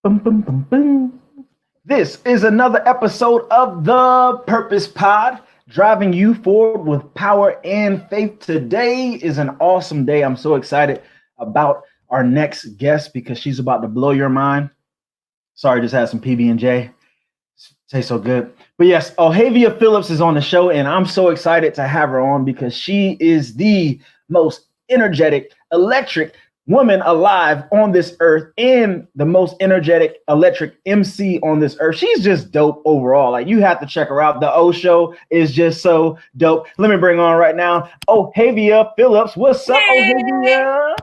Boom, boom, boom, boom. This is another episode of the Purpose Pod, driving you forward with power and faith. Today is an awesome day. I'm so excited about our next guest because she's about to blow your mind. Sorry, just had some PB&J. Tastes so good. But yes, Ohavia Phillips is on the show, and I'm so excited to have her on because she is the most energetic, electric woman alive on this earth and the most energetic, electric MC on this earth. She's just dope overall. Like, you have to check her out. The O Show is just so dope. Let me bring on right now Ohavia Phillips. What's up, Ohavia?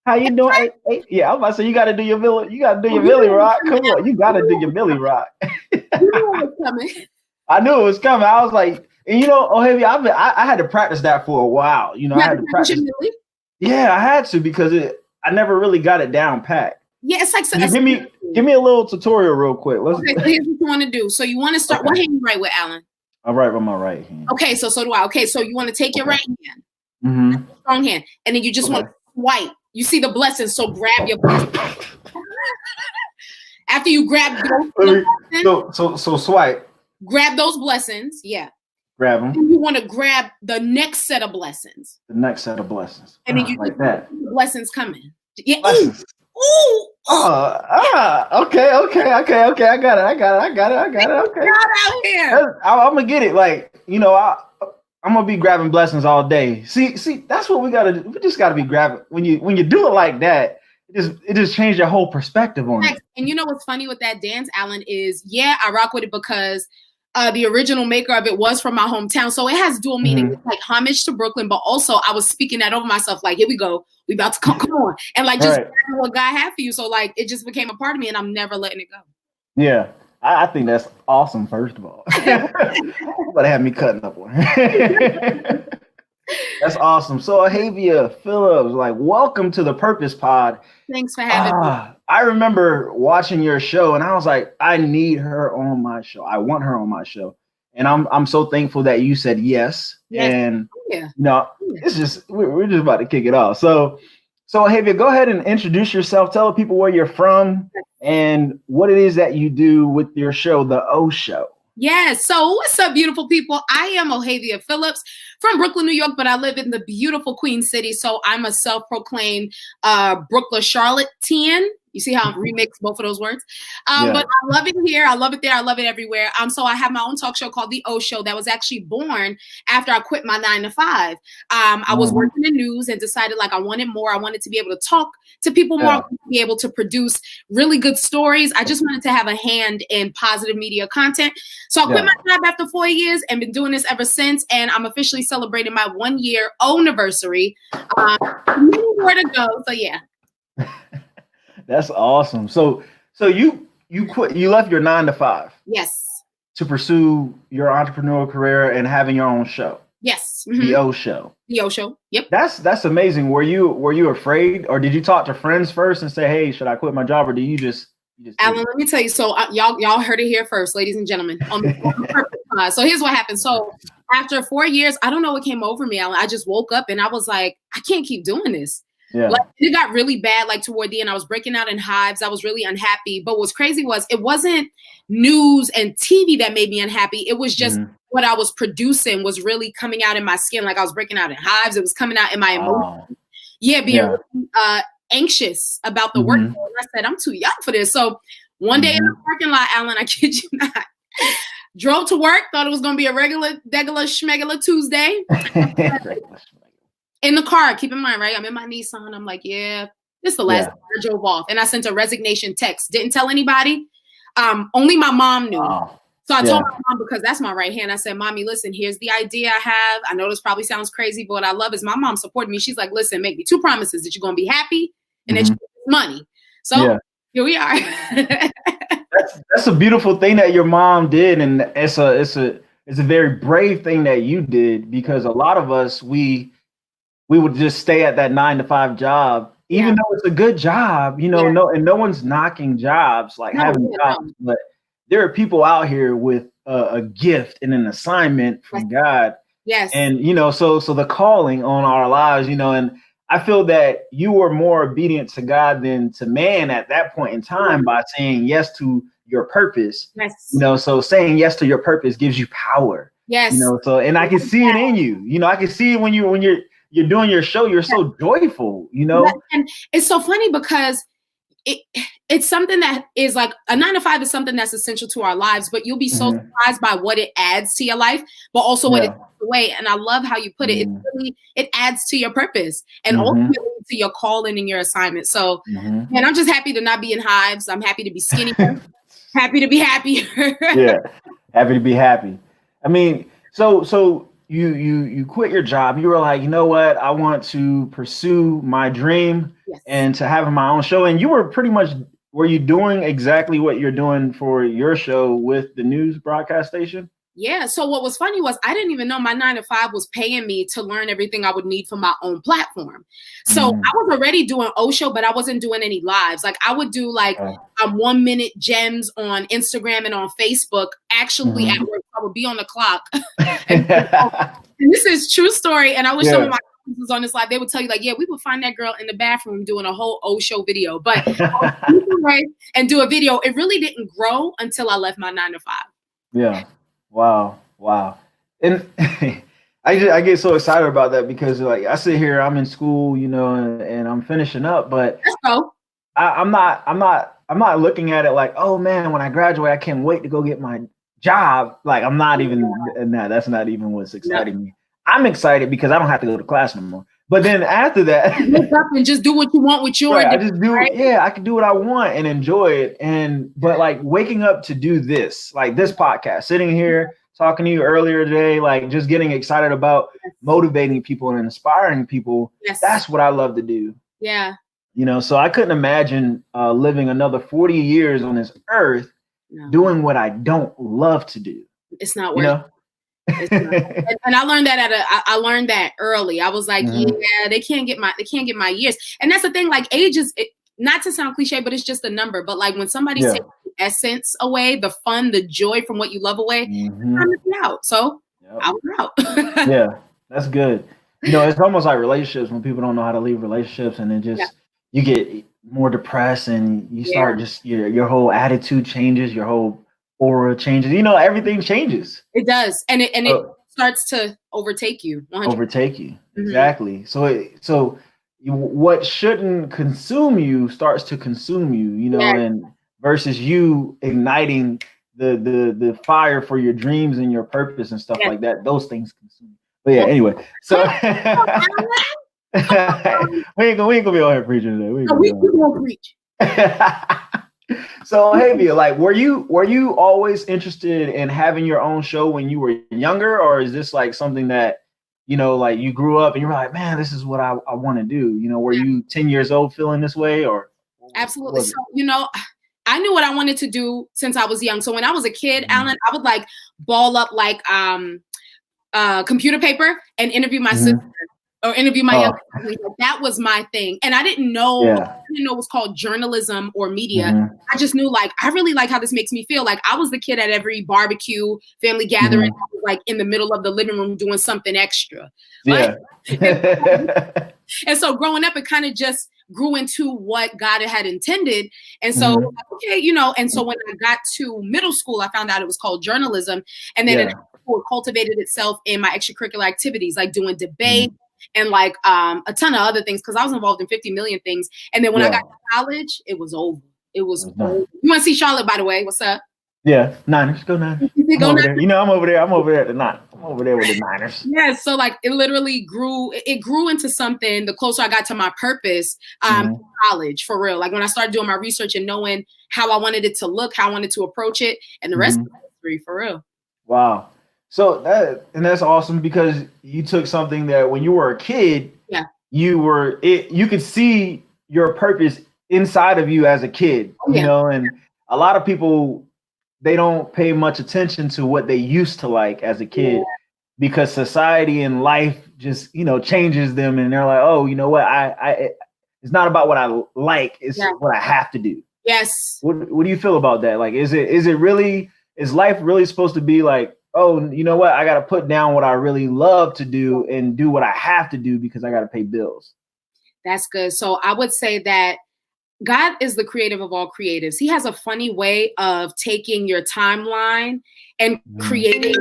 How you doing? Hey, yeah, I was about to say you got to do your Millie. You got to do your Millie rock. Come on, you got to do your Millie rock. You knew it was coming. I knew it was coming. I was like, and you know, Ohavia, I had to practice that for a while. You know, I had to practice. Yeah, I had to because I never really got it down pat. Yeah, it's like so. Give me a little tutorial real quick. Okay, so here's what you want to do. So you want to start. Okay. What hand you write with, Alan? I write with my right hand. Okay, so do I. Okay, so you want to take your right hand, strong hand, and then you just want to swipe. You see the blessings, so grab your blessings. After you grab those blessings, so swipe. Grab those blessings, yeah. Grab them. And you want to grab the next set of blessings. The next set of blessings. And then you like that. Blessings coming. Yeah. Blessings. Ooh. Okay. I got it. Okay. God out here. I'm gonna get it. Like, you know, I'm gonna be grabbing blessings all day. See, that's what we gotta do. We just gotta be grabbing. When you do it like that, it just changed your whole perspective on it. And you know what's funny with that dance, Alan, is I rock with it because the original maker of it was from my hometown. So it has dual meaning. It's like homage to Brooklyn, but also I was speaking that over myself. Like, here we go. We about to come on. And like, just what God had for you. So like, it just became a part of me and I'm never letting it go. Yeah. I think that's awesome, first of all. But have me cutting up one. That's awesome. So Ohavia Phillips, like, welcome to the Purpose Pod. Thanks for having me. I remember watching your show and I was like, I need her on my show. I want her on my show. And I'm so thankful that you said yes. And it's just we're just about to kick it off. So Ohavia, go ahead and introduce yourself. Tell people where you're from and what it is that you do with your show, The O Show. Yes. So what's up, beautiful people? I am Ohavia Phillips from Brooklyn, New York, but I live in the beautiful Queen City. So I'm a self-proclaimed Brooklyn Charlottean. You see how I remixed both of those words? But I love it here. I love it there. I love it everywhere. So I have my own talk show called The O Show that was actually born after I quit my 9-to-5. I was working in news and decided like I wanted more. I wanted to be able to talk to people more, be able to produce really good stories. I just wanted to have a hand in positive media content. So I quit my job after 4 years and been doing this ever since. And I'm officially celebrating my 1 year anniversary. More to go. So yeah. That's awesome. So you quit, you left your 9-to-5. Yes. To pursue your entrepreneurial career and having your own show. Yes. The O Show. The O Show. Yep. That's amazing. Were you afraid, or did you talk to friends first and say, hey, should I quit my job, or do you just Alan, let me tell you. So y'all heard it here first, ladies and gentlemen. On the Purpose Pod. So here's what happened. So after 4 years, I don't know what came over me, Alan. I just woke up and I was like, I can't keep doing this. Yeah. Like, it got really bad, like toward the end. I was breaking out in hives. I was really unhappy. But what's crazy was it wasn't news and TV that made me unhappy. It was just what I was producing was really coming out in my skin. Like I was breaking out in hives. It was coming out in my emotions. Being really, anxious about the work. And I said, I'm too young for this. So one day in the parking lot, Alan, I kid you not, drove to work, thought it was going to be a regular schmegular Tuesday. In the car, keep in mind, right? I'm in my Nissan. I'm like, this is the last time I drove off. And I sent a resignation text. Didn't tell anybody. Only my mom knew. So I told my mom, because that's my right hand. I said, Mommy, listen, here's the idea I have. I know this probably sounds crazy, but what I love is my mom supported me. She's like, listen, make me 2 promises that you're going to be happy and that you get money. So here we are. That's a beautiful thing that your mom did. And it's a very brave thing that you did, because a lot of us, we would just stay at that 9-to-5 job, even though it's a good job, you know, no one's knocking jobs, like having jobs, but there are people out here with a gift and an assignment from God. Yes. And, you know, so the calling on our lives, you know, and I feel that you were more obedient to God than to man at that point in time by saying yes to your purpose. Yes. So saying yes to your purpose gives you power. Yes. So and I can see it in you. I can see it when you're doing your show, you're so joyful, And it's so funny because it's something that is like a 9-to-5 is something that's essential to our lives, but you'll be so surprised by what it adds to your life, but also what it takes away. And I love how you put it. It adds to your purpose and ultimately to your calling and your assignment. So, man, I'm just happy to not be in hives. I'm happy to be skinnier, happy to be happier. Yeah, happy to be happy. I mean, so you quit your job. You were like, you know what? I want to pursue my dream and to have my own show. And you were were you doing exactly what you're doing for your show with the news broadcast station? Yeah. So what was funny was I didn't even know my 9-to-5 was paying me to learn everything I would need for my own platform. So I was already doing Show, but I wasn't doing any lives. Like I would do 1-minute gems on Instagram and on Facebook. Actually, at work, I would be on the clock. and this is true story. And I wish some of my was on this live, they would tell you like, yeah, we would find that girl in the bathroom doing a whole Show video, but and do a video. It really didn't grow until I left my 9-to-5. Yeah. Wow. And I get so excited about that because like I sit here, I'm in school, and I'm finishing up, but I'm not looking at it like, oh man, when I graduate, I can't wait to go get my job. Like I'm not even in that. That's not even what's exciting me. I'm excited because I don't have to go to class no more. But then after that, wake up and just do what you want with your. I just do it. Yeah, I can do what I want and enjoy it. But like waking up to do this, like this podcast, sitting here talking to you earlier today, like just getting excited about motivating people and inspiring people. Yes. That's what I love to do. Yeah. So I couldn't imagine living another 40 years on this earth doing what I don't love to do. It's not worth it. And I learned that I learned that early. I was like, yeah, they can't get my years. And that's the thing, like age is not to sound cliche, but it's just a number. But like when somebody takes the essence away, the fun, the joy from what you love away, it's time to be out. So I was out. Yeah, that's good. It's almost like relationships when people don't know how to leave relationships and then just you get more depressed and you start just your whole attitude changes, your whole aura changes, everything changes. It does. And it starts to overtake you. 100%. Overtake you. Exactly. So what shouldn't consume you starts to consume you, and versus you igniting the fire for your dreams and your purpose and stuff like that. Those things consume. But anyway. So we ain't gonna be on here preaching today. We gonna preach. So Ohavia, like were you always interested in having your own show when you were younger, or is this like something that like you grew up and you were like, man, this is what I want to do? Were you 10 years old feeling this way, or? Absolutely. So I knew what I wanted to do since I was young. So when I was a kid, Alan, I would like ball up like computer paper and interview my sister. Or interview my young sister. That was my thing. And I didn't know it was called journalism or media. I just knew like I really like how this makes me feel. Like I was the kid at every barbecue, family gathering, like in the middle of the living room doing something extra. Yeah. And so growing up, it kind of just grew into what God had intended. And so, and so when I got to middle school, I found out it was called journalism. And then it cultivated itself in my extracurricular activities, like doing debate, and like a ton of other things because I was involved in 50 million things. And then when I got to college, it was over. It was over. You want to see Charlotte, by the way? What's up? Yeah, Niners. Go Niners. I'm over there. I'm over there. I'm over there at the Niners. I'm over there with the Niners. Yeah, so like it literally grew. It grew into something the closer I got to my purpose, college, for real. Like when I started doing my research and knowing how I wanted it to look, how I wanted to approach it, and the rest of the history, for real. Wow. So that's awesome because you took something that when you were a kid, you could see your purpose inside of you as a kid, and a lot of people, they don't pay much attention to what they used to like as a kid because society and life just, changes them. And they're like, oh, you know what? It's not about what I like. It's what I have to do. Yes. What do you feel about that? Like, is life really supposed to be like, oh, you know what? I got to put down what I really love to do and do what I have to do because I got to pay bills. That's good. So I would say that God is the creative of all creatives. He has a funny way of taking your timeline and creating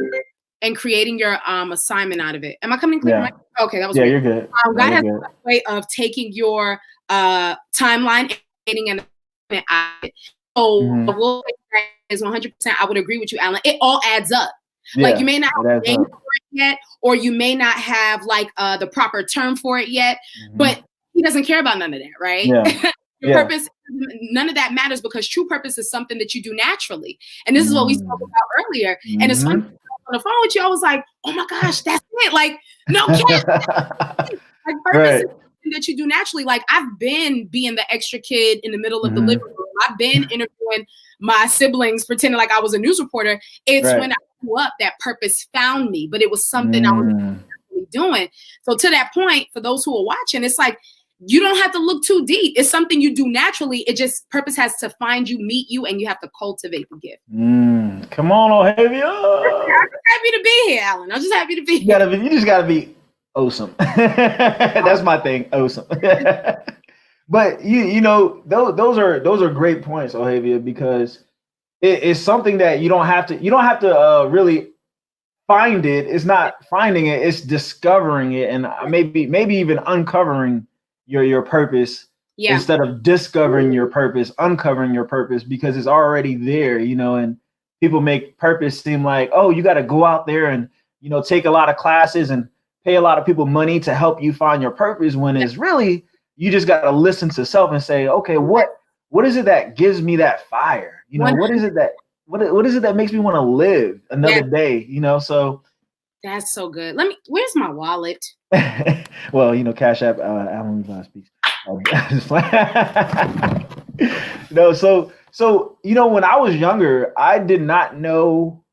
your assignment out of it. Am I coming clear? Yeah. Okay, that was weird. You're good. God has a way of taking your timeline and creating an assignment out of it. So I will say that is 100%. I would agree with you, Alan. It all adds up. Yeah, like you may not have a name for it yet, or you may not have like the proper term for it yet, but he doesn't care about none of that, right? Yeah. Your purpose, none of that matters, because true purpose is something that you do naturally. And this is what we spoke about earlier. And it's funny, on the phone with you, I was like, oh my gosh, that's it. Like, no kidding. Like purpose is something that you do naturally. Like I've been being the extra kid in the middle of the living room. I've been interviewing my siblings, pretending like I was a news reporter. It's when I grew up that purpose found me, but it was something I was naturally doing. So to that point, for those who are watching, it's like, you don't have to look too deep. It's something you do naturally. It just, purpose has to find you, meet you, and you have to cultivate the gift. Come on, Ohavia. I'm just happy to be here, Alan. I'm just happy to be here. You just gotta be awesome. That's my thing, awesome. But you know, those are great points, Ohavia, because it's something that you don't have to really find it. It's not finding it, it's discovering it, and maybe even uncovering your purpose instead of discovering your purpose, uncovering your purpose, because it's already there, you know. And people make purpose seem like, oh, you got to go out there and, you know, take a lot of classes and pay a lot of people money to help you find your purpose, when it's really, you just got to listen to self and say, okay, what is it that gives me that fire? You know, what is it that makes me want to live another day, you know? So that's so good. Where's my wallet? Well, you know, Cash App, Alan Levi's piece. No, so you know, when I was younger, I did not know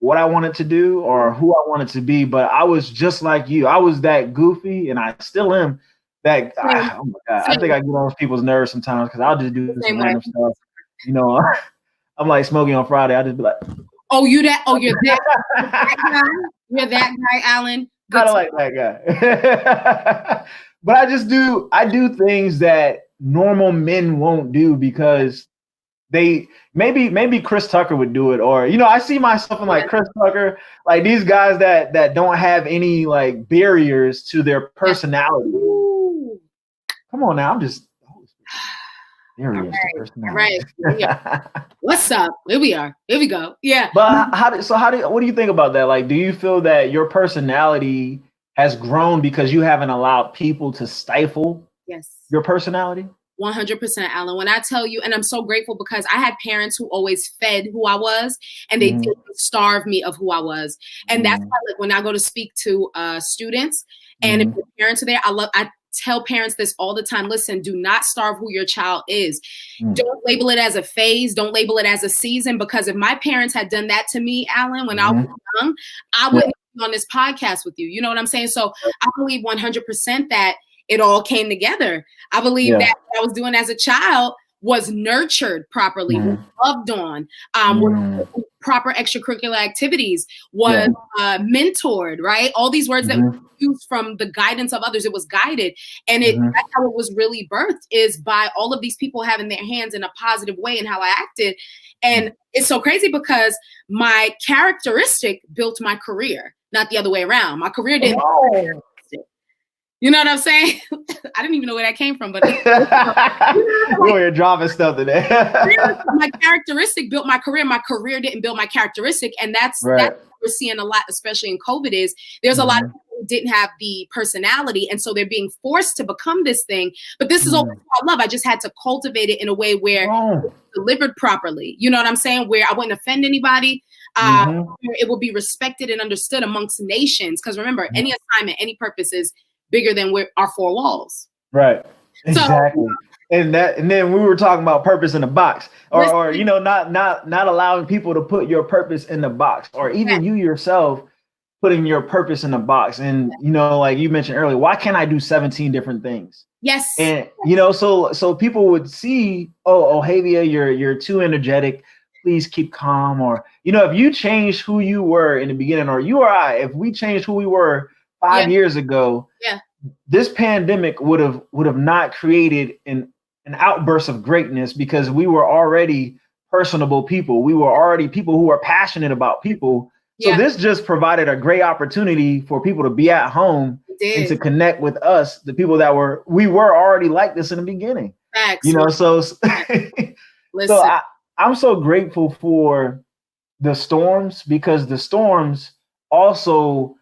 what I wanted to do or who I wanted to be, but I was just like you. I was that goofy, and I still am. Oh my God, I think I get on people's nerves sometimes because I'll just do some random stuff. You know, I'm like Smokey on Friday. I just be like, you're that guy. You're that guy, Alan. Kind of like that guy. But I do things that normal men won't do, because they maybe Chris Tucker would do it, or, you know, I see myself in like Chris Tucker, like these guys that don't have any like barriers to their personality. Ooh. Come on now, I'm just barriers to personality. Right. What's up? Here we are. Here we go. Yeah. But what do you think about that? Like, do you feel that your personality has grown because you haven't allowed people to stifle your personality? 100%, Alan. When I tell you, and I'm so grateful, because I had parents who always fed who I was, and they didn't starve me of who I was. And that's why, like, when I go to speak to students, and if your parents are there, I tell parents this all the time. Listen, do not starve who your child is. Don't label it as a phase. Don't label it as a season, because if my parents had done that to me, Alan, when I was young, I wouldn't be on this podcast with you. You know what I'm saying? So I believe 100% that it all came together. I believe that what I was doing as a child was nurtured properly, was loved on, with proper extracurricular activities, was mentored, right? All these words that we use from the guidance of others, it was guided. And that's how it was really birthed, is by all of these people having their hands in a positive way in how I acted. And it's so crazy, because my characteristic built my career, not the other way around. My career didn't. You know what I'm saying? I didn't even know where that came from, but you're dropping stuff today. My characteristic built my career. My career didn't build my characteristic, and that's what we're seeing a lot, especially in COVID. Is there's a lot of people who didn't have the personality, and so they're being forced to become this thing. But this is all I love. I just had to cultivate it in a way where it's delivered properly. You know what I'm saying? Where I wouldn't offend anybody. It will be respected and understood amongst nations. Because remember, any assignment, any purpose is bigger than our four walls. Right. Exactly. And then we were talking about purpose in the box, or you know, not allowing people to put your purpose in the box, or even you yourself putting your purpose in the box. And, you know, like you mentioned earlier, why can't I do 17 different things? Yes. And, you know, so people would see, oh, Ohavia, you're too energetic. Please keep calm. Or, you know, if you change who you were in the beginning, or you or I, if we changed who we were 5 years ago, this pandemic would have not created an outburst of greatness, because we were already personable people. We were already people who are passionate about people. So this just provided a great opportunity for people to be at home and to connect with us, the people that we were already like this in the beginning. Facts. You know, so I'm so grateful for the storms, because the storms also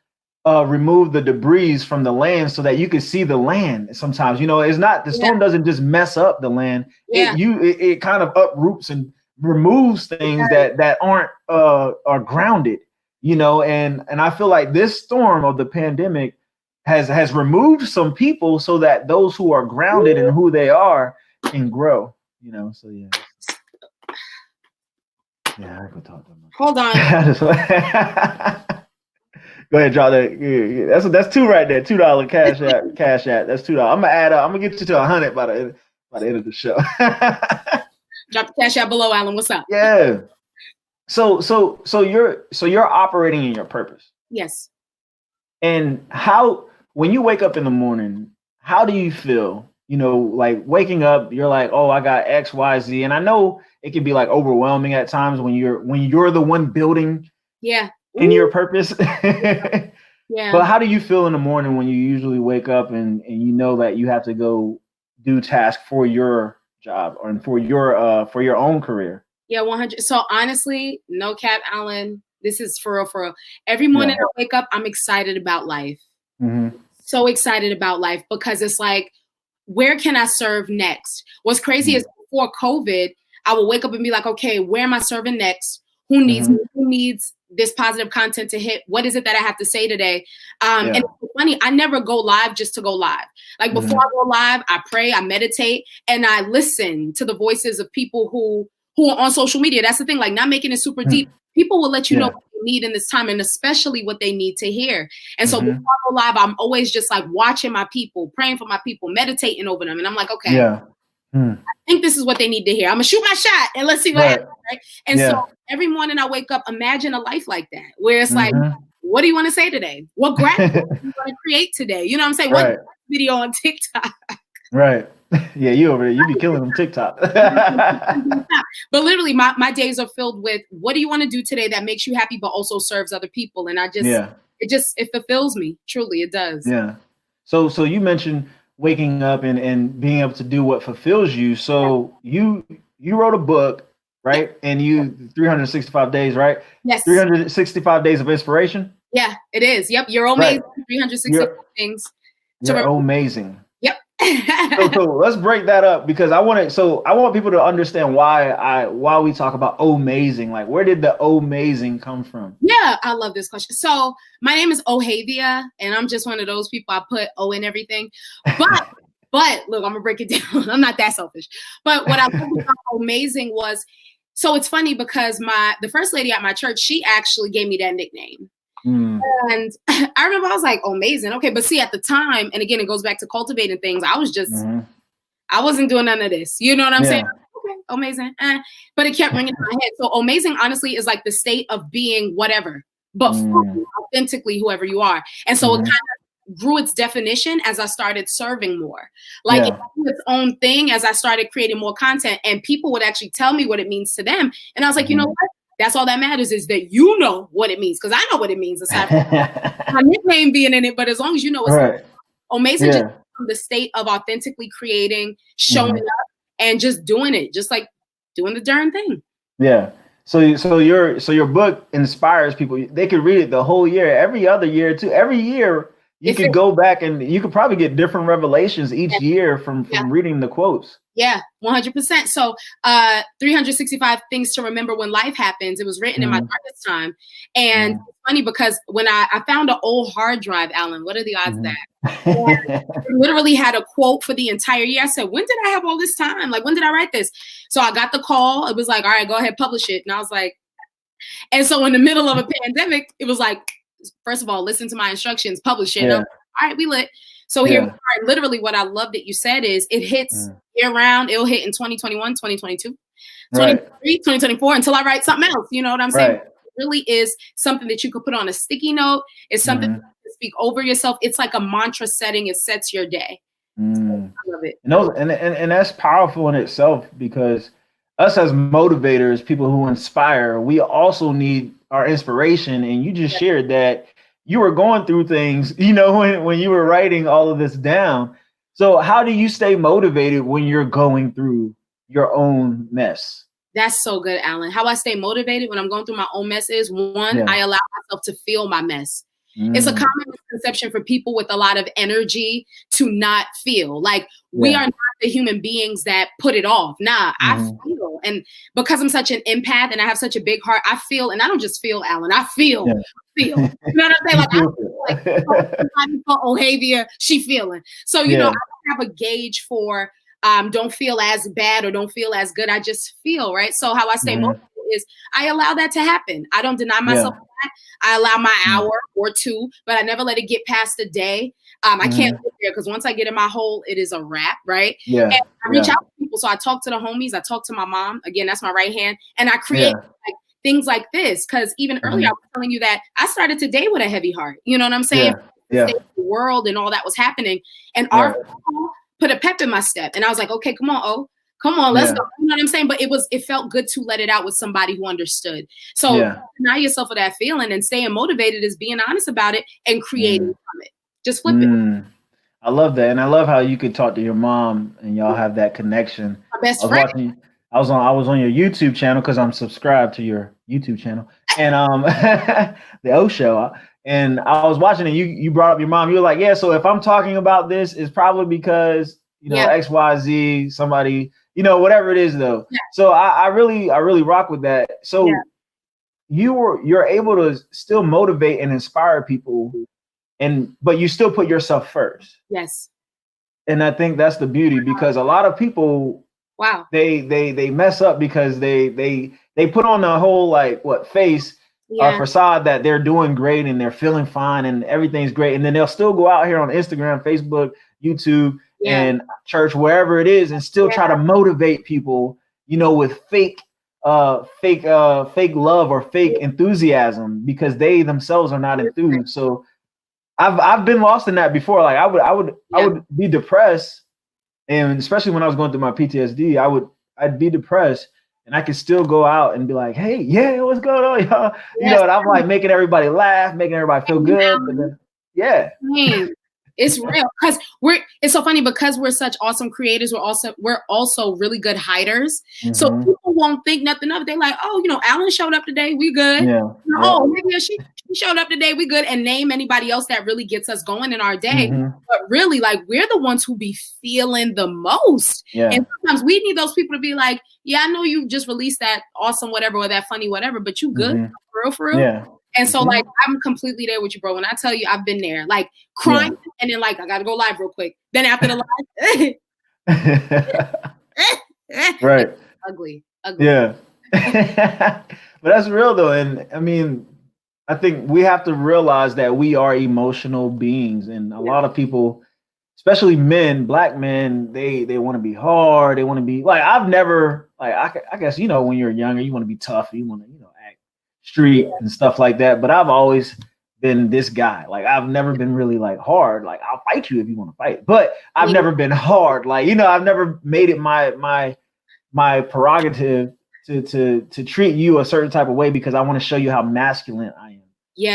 remove the debris from the land so that you can see the land. Sometimes, you know, it's not, the storm doesn't just mess up the land. It kind of uproots and removes things that aren't are grounded, you know, and I feel like this storm of the pandemic has removed some people so that those who are grounded in who they are can grow, you know. So yeah, I could talk to them. Hold on. Go ahead, draw that. That's two right there. $2 cash app. That's $2. I'm gonna add up. I'm gonna get you to 100 by the end of the show. Drop the cash app below, Alan. What's up? Yeah. So you're operating in your purpose. Yes. And when you wake up in the morning, how do you feel? You know, like waking up, you're like, oh, I got X, Y, Z. And I know it can be like overwhelming at times when you're the one building in your purpose. But how do you feel in the morning when you usually wake up and you know that you have to go do tasks for your job or for your own career? Yeah, 100. So honestly, no cap, Alan, this is for real, for real. Every morning I wake up, I'm excited about life. Mm-hmm. So excited about life, because it's like, where can I serve next? What's crazy is before COVID, I would wake up and be like, okay, where am I serving next? Who needs me? Who needs this positive content to hit? What is it that I have to say today? And it's funny, I never go live just to go live. Like before I go live, I pray, I meditate, and I listen to the voices of people who are on social media. That's the thing, like not making it super deep. People will let you know what they need in this time, and especially what they need to hear. And so before I go live, I'm always just like watching my people, praying for my people, meditating over them. And I'm like, okay, I think this is what they need to hear. I'm gonna shoot my shot and let's see what happens. Right? And so every morning I wake up, imagine a life like that, where it's like, what do you want to say today? What graphic do you want to create today? You know what I'm saying? What video on TikTok? Right. Yeah, you be killing them TikTok. But literally my days are filled with, what do you want to do today that makes you happy but also serves other people? And I just it fulfills me. Truly, it does. Yeah. So you mentioned waking up and being able to do what fulfills you. So you wrote a book, right? And 365 days, right? Yes. 365 days of inspiration. Yeah, it is. Yep. You're amazing. 365 things. You're amazing. Yep. So let's break that up, because I want people to understand why we talk about OHmazing. Like, where did the OHmazing come from? Yeah, I love this question. So my name is Ohavia, and I'm just one of those people, I put O in everything. But look, I'm gonna break it down. I'm not that selfish. But what I love about OHmazing was, so it's funny because the first lady at my church, she actually gave me that nickname. And I remember I was like, OHmazing. Okay. But see, at the time, and again, it goes back to cultivating things. I was just, I wasn't doing none of this. You know what I'm saying? Okay, OHmazing. But it kept ringing in my head. So OHmazing, honestly, is like the state of being whatever, but authentically whoever you are. And so it kind of grew its definition as I started serving more. Like it grew its own thing as I started creating more content, and people would actually tell me what it means to them. And I was like, you know what? That's all that matters, is that you know what it means, because I know what it means aside from my nickname being in it. But as long as you know what's OHmazing, just from the state of authentically creating, showing up, and just doing it, just like doing the darn thing. Yeah. So your book inspires people. They could read it the whole year, every other year too. Every year you could go back and you could probably get different revelations each year from reading the quotes. Yeah, 100%. So 365 things to remember when life happens. It was written in my darkest time. And it's funny because when I found an old hard drive, Alan, what are the odds of that? It literally had a quote for the entire year. I said, when did I have all this time? Like, when did I write this? So I got the call. It was like, all right, go ahead, publish it. And I was like, and so in the middle of a pandemic, it was like, first of all, listen to my instructions, publish it. All right, we lit. So here we are. Literally, what I love that you said is it hits year round. It'll hit in 2021, 2022, 2023, 2024 until I write something else. You know what I'm saying? It really is something that you could put on a sticky note. It's something that's speak over yourself. It's like a mantra setting. It sets your day. Mm. I love it. And that's powerful in itself, because us as motivators, people who inspire, we also need our inspiration. And you just shared that you were going through things, when you were writing all of this down. So how do you stay motivated when you're going through your own mess? That's so good, Alan. How I stay motivated when I'm going through my own mess is, one, I allow myself to feel my mess. It's a common misconception for people with a lot of energy to not feel. Like, we are not the human beings that put it off. Nah, I feel. And because I'm such an empath and I have such a big heart, I feel, and I don't just feel, Alan, I feel. You know what I'm saying? Like, I feel like for Ohavia, she feeling. So, I don't have a gauge for don't feel as bad or don't feel as good. I just feel, right? So how I stay motivated is I allow that to happen. I don't deny myself that. I allow my hour or two, but I never let it get past a day. I can't live there, because once I get in my hole, it is a wrap, right? And I reach out to people. So I talk to the homies. I talk to my mom. Again, that's my right hand. And I create like things like this, because even earlier I was telling you that I started today with a heavy heart. You know what I'm saying? The world and all that was happening. And our put a pep in my step. And I was like, okay, come on, let's go. You know what I'm saying? But it felt good to let it out with somebody who understood. So deny yourself of that feeling, and staying motivated is being honest about it and creating from it. Just flip it. I love that. And I love how you could talk to your mom and y'all have that connection. My best friend. I was on your YouTube channel, because I'm subscribed to your YouTube channel, and the O Show. And I was watching it. You brought up your mom. You were like, so if I'm talking about this, it's probably because XYZ, somebody, whatever it is though. So I really rock with that. So you're able to still motivate and inspire people, but you still put yourself first. Yes. And I think that's the beauty, because a lot of people, they mess up because they put on the whole face facade that they're doing great and they're feeling fine and everything's great, and then they'll still go out here on Instagram, Facebook, YouTube, and church, wherever it is, and still try to motivate people, with fake love or fake enthusiasm, because they themselves are not enthused. So I've been lost in that before. Like I would be depressed, and especially when I was going through my PTSD, I'd be depressed. And I could still go out and be like, hey, what's going on, y'all? And I'm like making everybody laugh, making everybody feel good. But then, it's real, because it's so funny, because we're such awesome creators. We're also really good hiders. So people won't think nothing of it. They're like, oh, Alan showed up today, we good. Oh, maybe she showed up today, we good. And name anybody else that really gets us going in our day. But really, like, we're the ones who be feeling the most. And sometimes we need those people to be like, I know you just released that awesome whatever, or that funny whatever, but you good, for real. And so, like, I'm completely there with you, bro. When I tell you, I've been there, like, crying, and then, like, I gotta go live real quick. Then after the live, right, ugly. But that's real though. And I mean, I think we have to realize that we are emotional beings, and a lot of people, especially men, Black men, they want to be hard. They want to be like, I've never, like, I guess, when you're younger, you want to be tough. You want to, act street and stuff like that. But I've always been this guy. Like, I've never been really like hard. Like, I'll fight you if you want to fight, but I've never been hard. Like, I've never made it my prerogative to treat you a certain type of way, because I want to show you how masculine I am.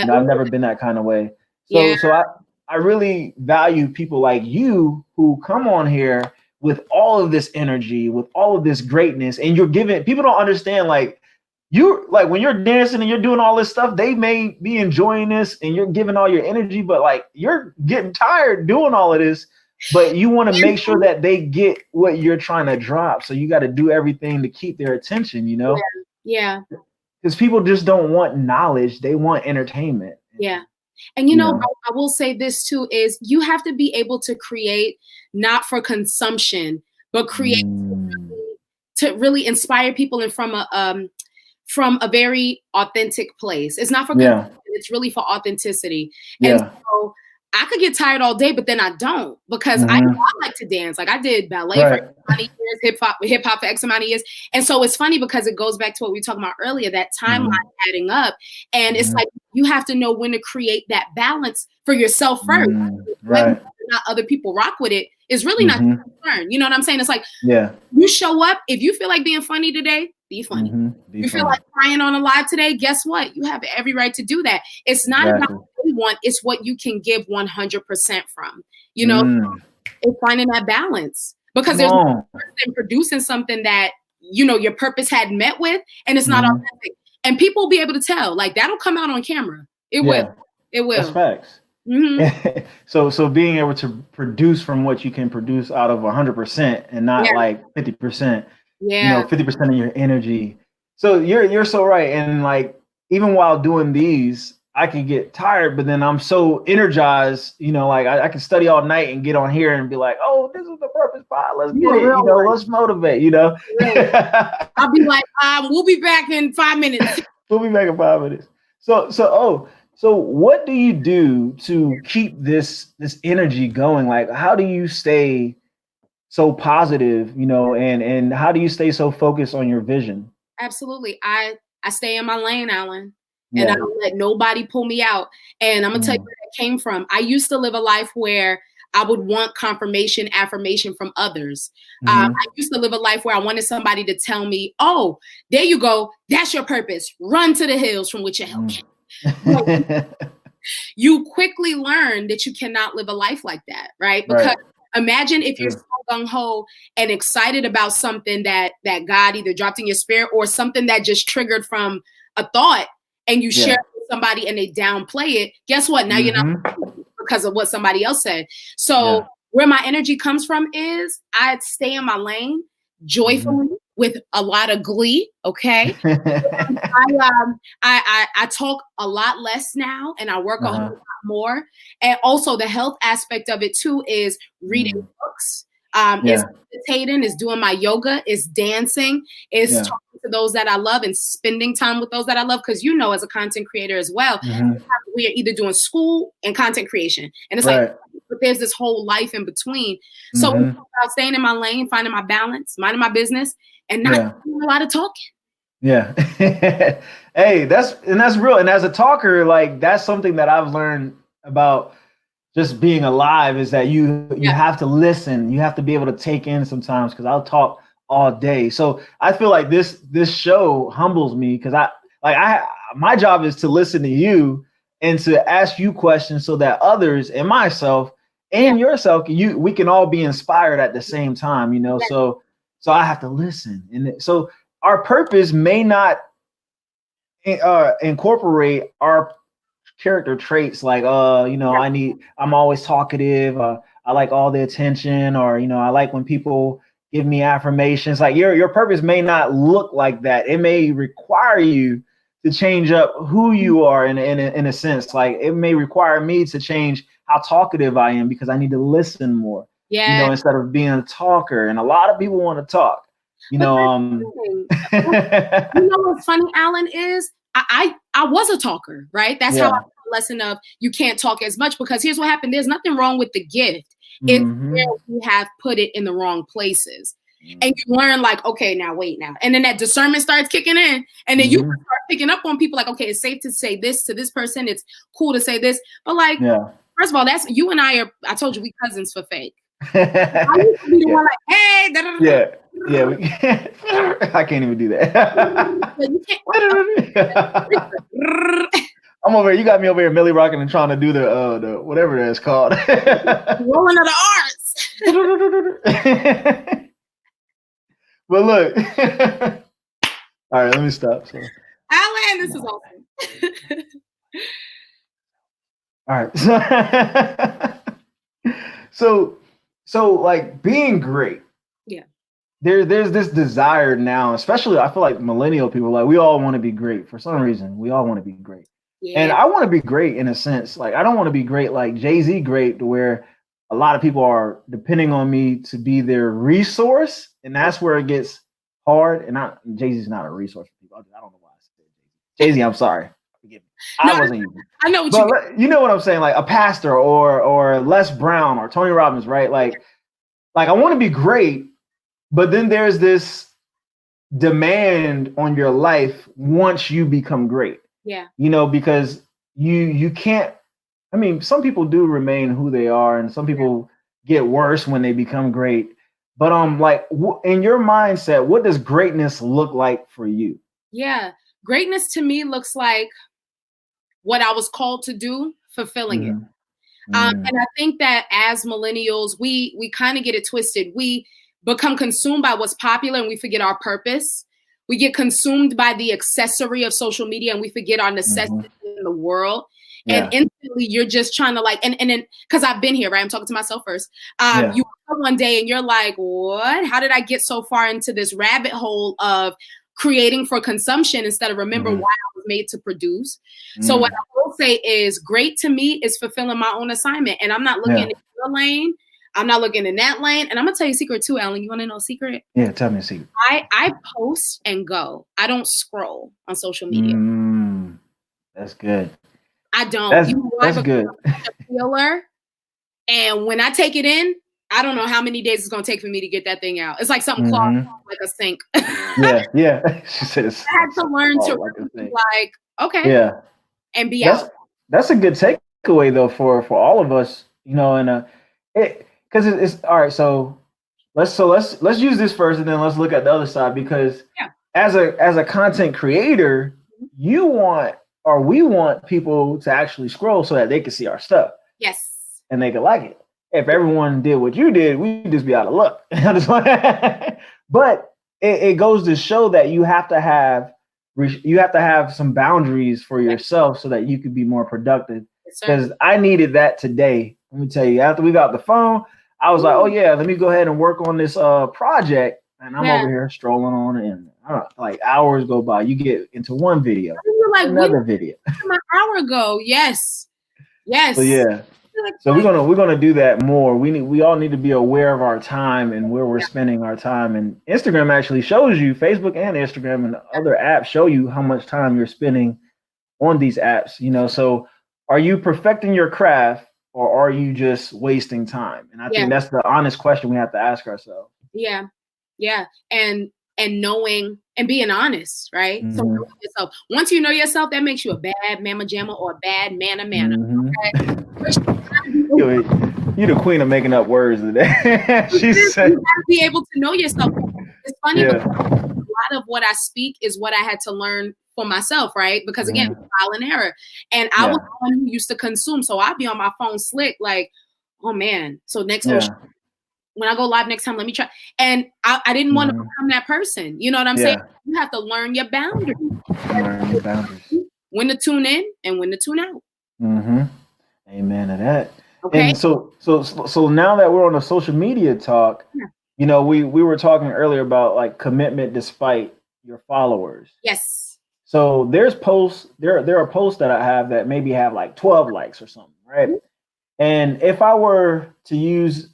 I've never been that kind of way. So I really value people like you who come on here with all of this energy, with all of this greatness, and you're giving. People don't understand, like, you're like, when you're dancing and you're doing all this stuff, they may be enjoying this and you're giving all your energy, but like, you're getting tired doing all of this, but you want to make sure that they get what you're trying to drop. So you got to do everything to keep their attention, because people just don't want knowledge. They want entertainment. And I will say this too, is you have to be able to create, not for consumption, but create to really inspire people, and from a very authentic place. It's not for consumption, it's really for authenticity. And so I could get tired all day, but then I don't, because I like to dance. Like I did ballet for X amount of years, hip hop for X amount of years. And so it's funny because it goes back to what we were talking about earlier, that timeline adding up. And it's like, you have to know when to create that balance for yourself first. Whether or not other people rock with it is really not your concern. You know what I'm saying? It's like, you show up. If you feel like being funny today, be funny. You feel like crying on a live today, guess what? You have every right to do that. It's not about what you want, it's what you can give 100% from. You know, it's finding that balance, because there's no person producing something that, you know, your purpose hadn't met with, and it's not authentic. And people will be able to tell. Like, that'll come out on camera. It will. It will. That's facts. So being able to produce from what you can produce out of 100% and not like 50%. You know, 50% of your energy. So you're so right. And like, even while doing these, I can get tired, but then I'm so energized, you know, like I can study all night and get on here and be like, oh, this is the purpose pod. Let's get it, you know, let's motivate, you know. I'll be like, we'll be back in 5 minutes. We'll be back in 5 minutes. So what do you do to keep this energy going? Like, how do you stay so positive, you know, and how do you stay so focused on your vision? Absolutely. I stay in my lane, Alan, and I don't let nobody pull me out. And I'm gonna tell you where that came from. I used to live a life where I would want confirmation, affirmation from others. I used to live a life where I wanted somebody to tell me, oh, there you go. That's your purpose. Run to the hills from which your help came. You quickly learn that you cannot live a life like that, right? Because imagine if you're so gung-ho and excited about something that God either dropped in your spirit, or something that just triggered from a thought, and you share it with somebody and they downplay it. Guess what? Now you're not, because of what somebody else said. So where my energy comes from is I stay in my lane joyfully with a lot of glee. Okay. I talk a lot less now, and I work a whole lot more. And also the health aspect of it too is reading books, is meditating, is doing my yoga, is dancing, is talking to those that I love and spending time with those that I love. Because, you know, as a content creator as well, we are either doing school and content creation. And it's like, but there's this whole life in between. So it's about staying in my lane, finding my balance, minding my business, and not doing a lot of talking. Hey, that's real. And as a talker, like, that's something that I've learned about just being alive, is that you have to listen. You have to be able to take in sometimes, because I'll talk all day. So I feel like this show humbles me, because my job is to listen to you and to ask you questions so that others and myself and yourself, we can all be inspired at the same time, you know. So I have to listen. And so our purpose may not incorporate our character traits, like you know, I'm always talkative, I like all the attention, or, you know, I like when people give me affirmations. Like, your purpose may not look like that. It may require you to change up who you are in a sense. Like, it may require me to change how talkative I am, because I need to listen more, you know, instead of being a talker. And a lot of people want to talk, you know. You know what's funny, Alan, is I was a talker, right? That's how I got a lesson of you can't talk as much, because here's what happened. There's nothing wrong with the gift. It's where we have put it in the wrong places. And you learn, like, okay, now wait now. And then that discernment starts kicking in. And then you start picking up on people, like, okay, it's safe to say this to this person. It's cool to say this. But, like, first of all, that's you and I told you, we cousins for fake. I used to be the one like, hey, I can't even do that. I'm over here. You got me over here, Millie rocking and trying to do the whatever that's called. Rolling of the R's. But look. All right, let me stop. So. Alan, this is awesome. All right. So like, being great. There's this desire now, especially I feel like millennial people, like, we all want to be great for some reason. We all want to be great. And I want to be great in a sense. Like, I don't want to be great like Jay-Z great, to where a lot of people are depending on me to be their resource. And that's where it gets hard. And Jay-Z's not a resource for people. I don't know why I said Jay-Z. Jay-Z, I'm sorry. Forgive me. I wasn't using it. I know what But you mean. you know what I'm saying? Like a pastor or Les Brown or Tony Robbins, right? Like I want to be great, but then there's this demand on your life once you become great. Yeah. You know, because you can't, I mean, some people do remain who they are, and some people get worse when they become great. But like in your mindset, what does greatness look like for you? Yeah. Greatness to me looks like what I was called to do, fulfilling it. And I think that as millennials, we kind of get it twisted. We become consumed by what's popular and we forget our purpose. We get consumed by the accessory of social media and we forget our necessity in the world. Yeah. And instantly you're just trying to like, and then, because I've been here, right? I'm talking to myself first. You come one day and you're like, what? How did I get so far into this rabbit hole of creating for consumption instead of remember why I was made to produce? So what I will say is great to me is fulfilling my own assignment. And I'm not looking in your lane. I'm not looking in that lane. And I'm going to tell you a secret too, Ellen. You want to know a secret? Yeah, tell me a secret. I post and go. I don't scroll on social media. That's good. I don't. That's good. I'm a feeler. And when I take it in, I don't know how many days it's going to take for me to get that thing out. It's like something clogged like a sink. Yeah. She said it's I had to learn to like, okay. And be out. That's a good takeaway though for all of us, you know, and because it's all right. So let's use this first, and then let's look at the other side, because as a content creator, we want people to actually scroll so that they can see our stuff. Yes. And they can like it. If everyone did what you did, we'd just be out of luck. But it goes to show that you have to have some boundaries for yourself so that you could be more productive. Because I needed that today. Let me tell you, after we got the phone, I was like, oh yeah, let me go ahead and work on this project. And I'm over here strolling on it, and like hours go by. You get into one video, like, another video. An hour ago, yes. So so we're gonna do that more. We all need to be aware of our time and where we're spending our time. And Instagram actually shows you, Facebook and Instagram and other apps show you how much time you're spending on these apps. You know, so are you perfecting your craft or are you just wasting time? And I think that's the honest question we have to ask ourselves. Yeah. And knowing and being honest, right? So knowing yourself. Once you know yourself, that makes you a bad mamma jamma or a bad manna. Okay? You're the queen of making up words today. She said, you have to be able to know yourself. It's funny because a lot of what I speak is what I had to learn for myself, right? Because again, trial and error. And I was the one who used to consume. So I'd be on my phone slick, like, oh man. So when I go live next time, let me try. And I didn't want to become that person. You know what I'm saying? You have to learn your boundaries. When to tune in and when to tune out. Amen to that. Okay. And so now that we're on the social media talk, you know, we were talking earlier about like commitment despite your followers. Yes. So there's posts, there are posts that I have that maybe have like 12 likes or something, right? And if I were to use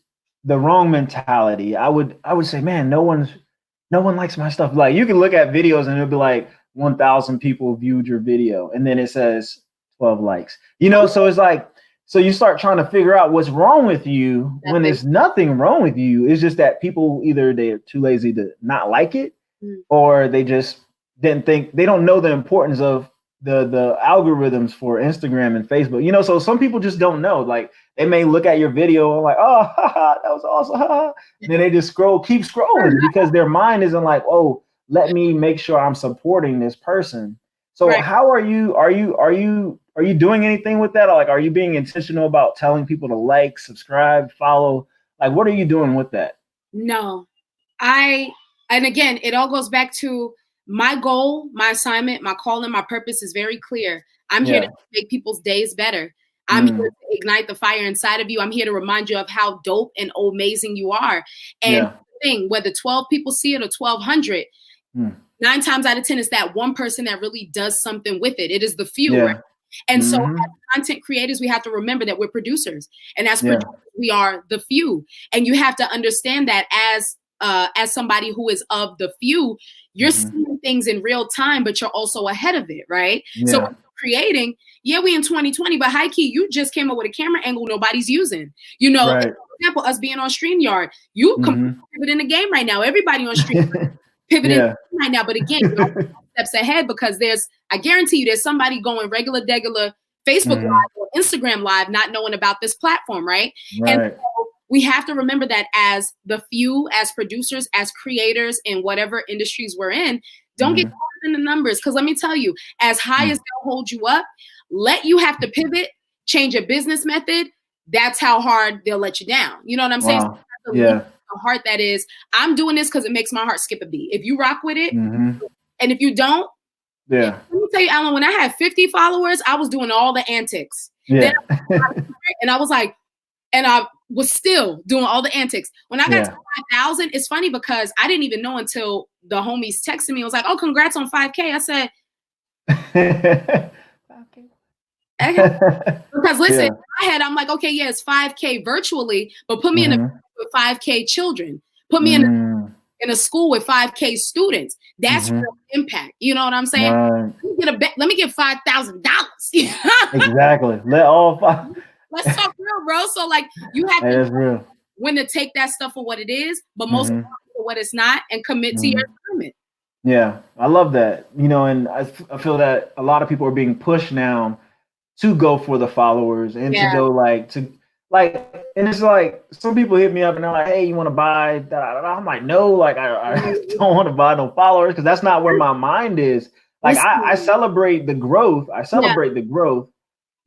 the wrong mentality, I would say, man, no one likes my stuff. Like you can look at videos and it'll be like 1,000 people viewed your video, and then it says 12 likes. You know, so it's like, so you start trying to figure out what's wrong with you when there's nothing wrong with you. It's just that people either they're too lazy to not like it, or they just they don't know the importance of the algorithms for Instagram and Facebook. You know, so some people just don't know. Like they may look at your video and like, oh, that was awesome. And then they just keep scrolling because their mind isn't like, oh, let me make sure I'm supporting this person. So how are you doing anything with that? Or like, are you being intentional about telling people to like, subscribe, follow? Like, what are you doing with that? No, and again, it all goes back to my goal, my assignment, my calling, my purpose is very clear. I'm here to make people's days better. I'm here to ignite the fire inside of you. I'm here to remind you of how dope and OHmazing you are. And the thing, whether 12 people see it or 1,200, 9 times out of 10, it's that one person that really does something with it. It is the few. Right? And so as content creators, we have to remember that we're producers. And as producers, we are the few. And you have to understand that as somebody who is of the few, you're seeing things in real time, but you're also ahead of it, right? So when you're creating, yeah, we in 2020, but high key, you just came up with a camera angle nobody's using. You know, Right. for example, us being on StreamYard, you pivot in the game right now. Everybody on StreamYard pivoting right now. But again, you're steps ahead because I guarantee you there's somebody going regular Facebook Live or Instagram Live, not knowing about this platform, right? And so we have to remember that as the few, as producers, as creators in whatever industries we're in, don't get caught in the numbers. Because let me tell you, as high as they'll hold you up, let you have to pivot, change your business method. That's how hard they'll let you down. You know what I'm saying? So the heart that is, I'm doing this because it makes my heart skip a beat. If you rock with it, and if you don't, let me tell you, Alan, when I had 50 followers, I was doing all the antics. And I was like, and I was still doing all the antics. When I got to 5,000, it's funny because I didn't even know until the homies texted me. I was like, oh, congrats on 5K. I said, because listen, I'm like, okay, yeah, it's 5K virtually, but put me in a with 5K children. Put me in a school with 5K students. That's real impact. You know what I'm saying? Let me get $5,000. Exactly. Let's talk real, bro. So like you have to know when to take that stuff for what it is, but most importantly for what it's not, and commit to your assignment. Yeah, I love that. You know, and I feel that a lot of people are being pushed now to go for the followers and to go and it's like some people hit me up and they're like, hey, you want to buy that? I'm like, no, like I don't want to buy no followers because that's not where my mind is. Like I celebrate the growth.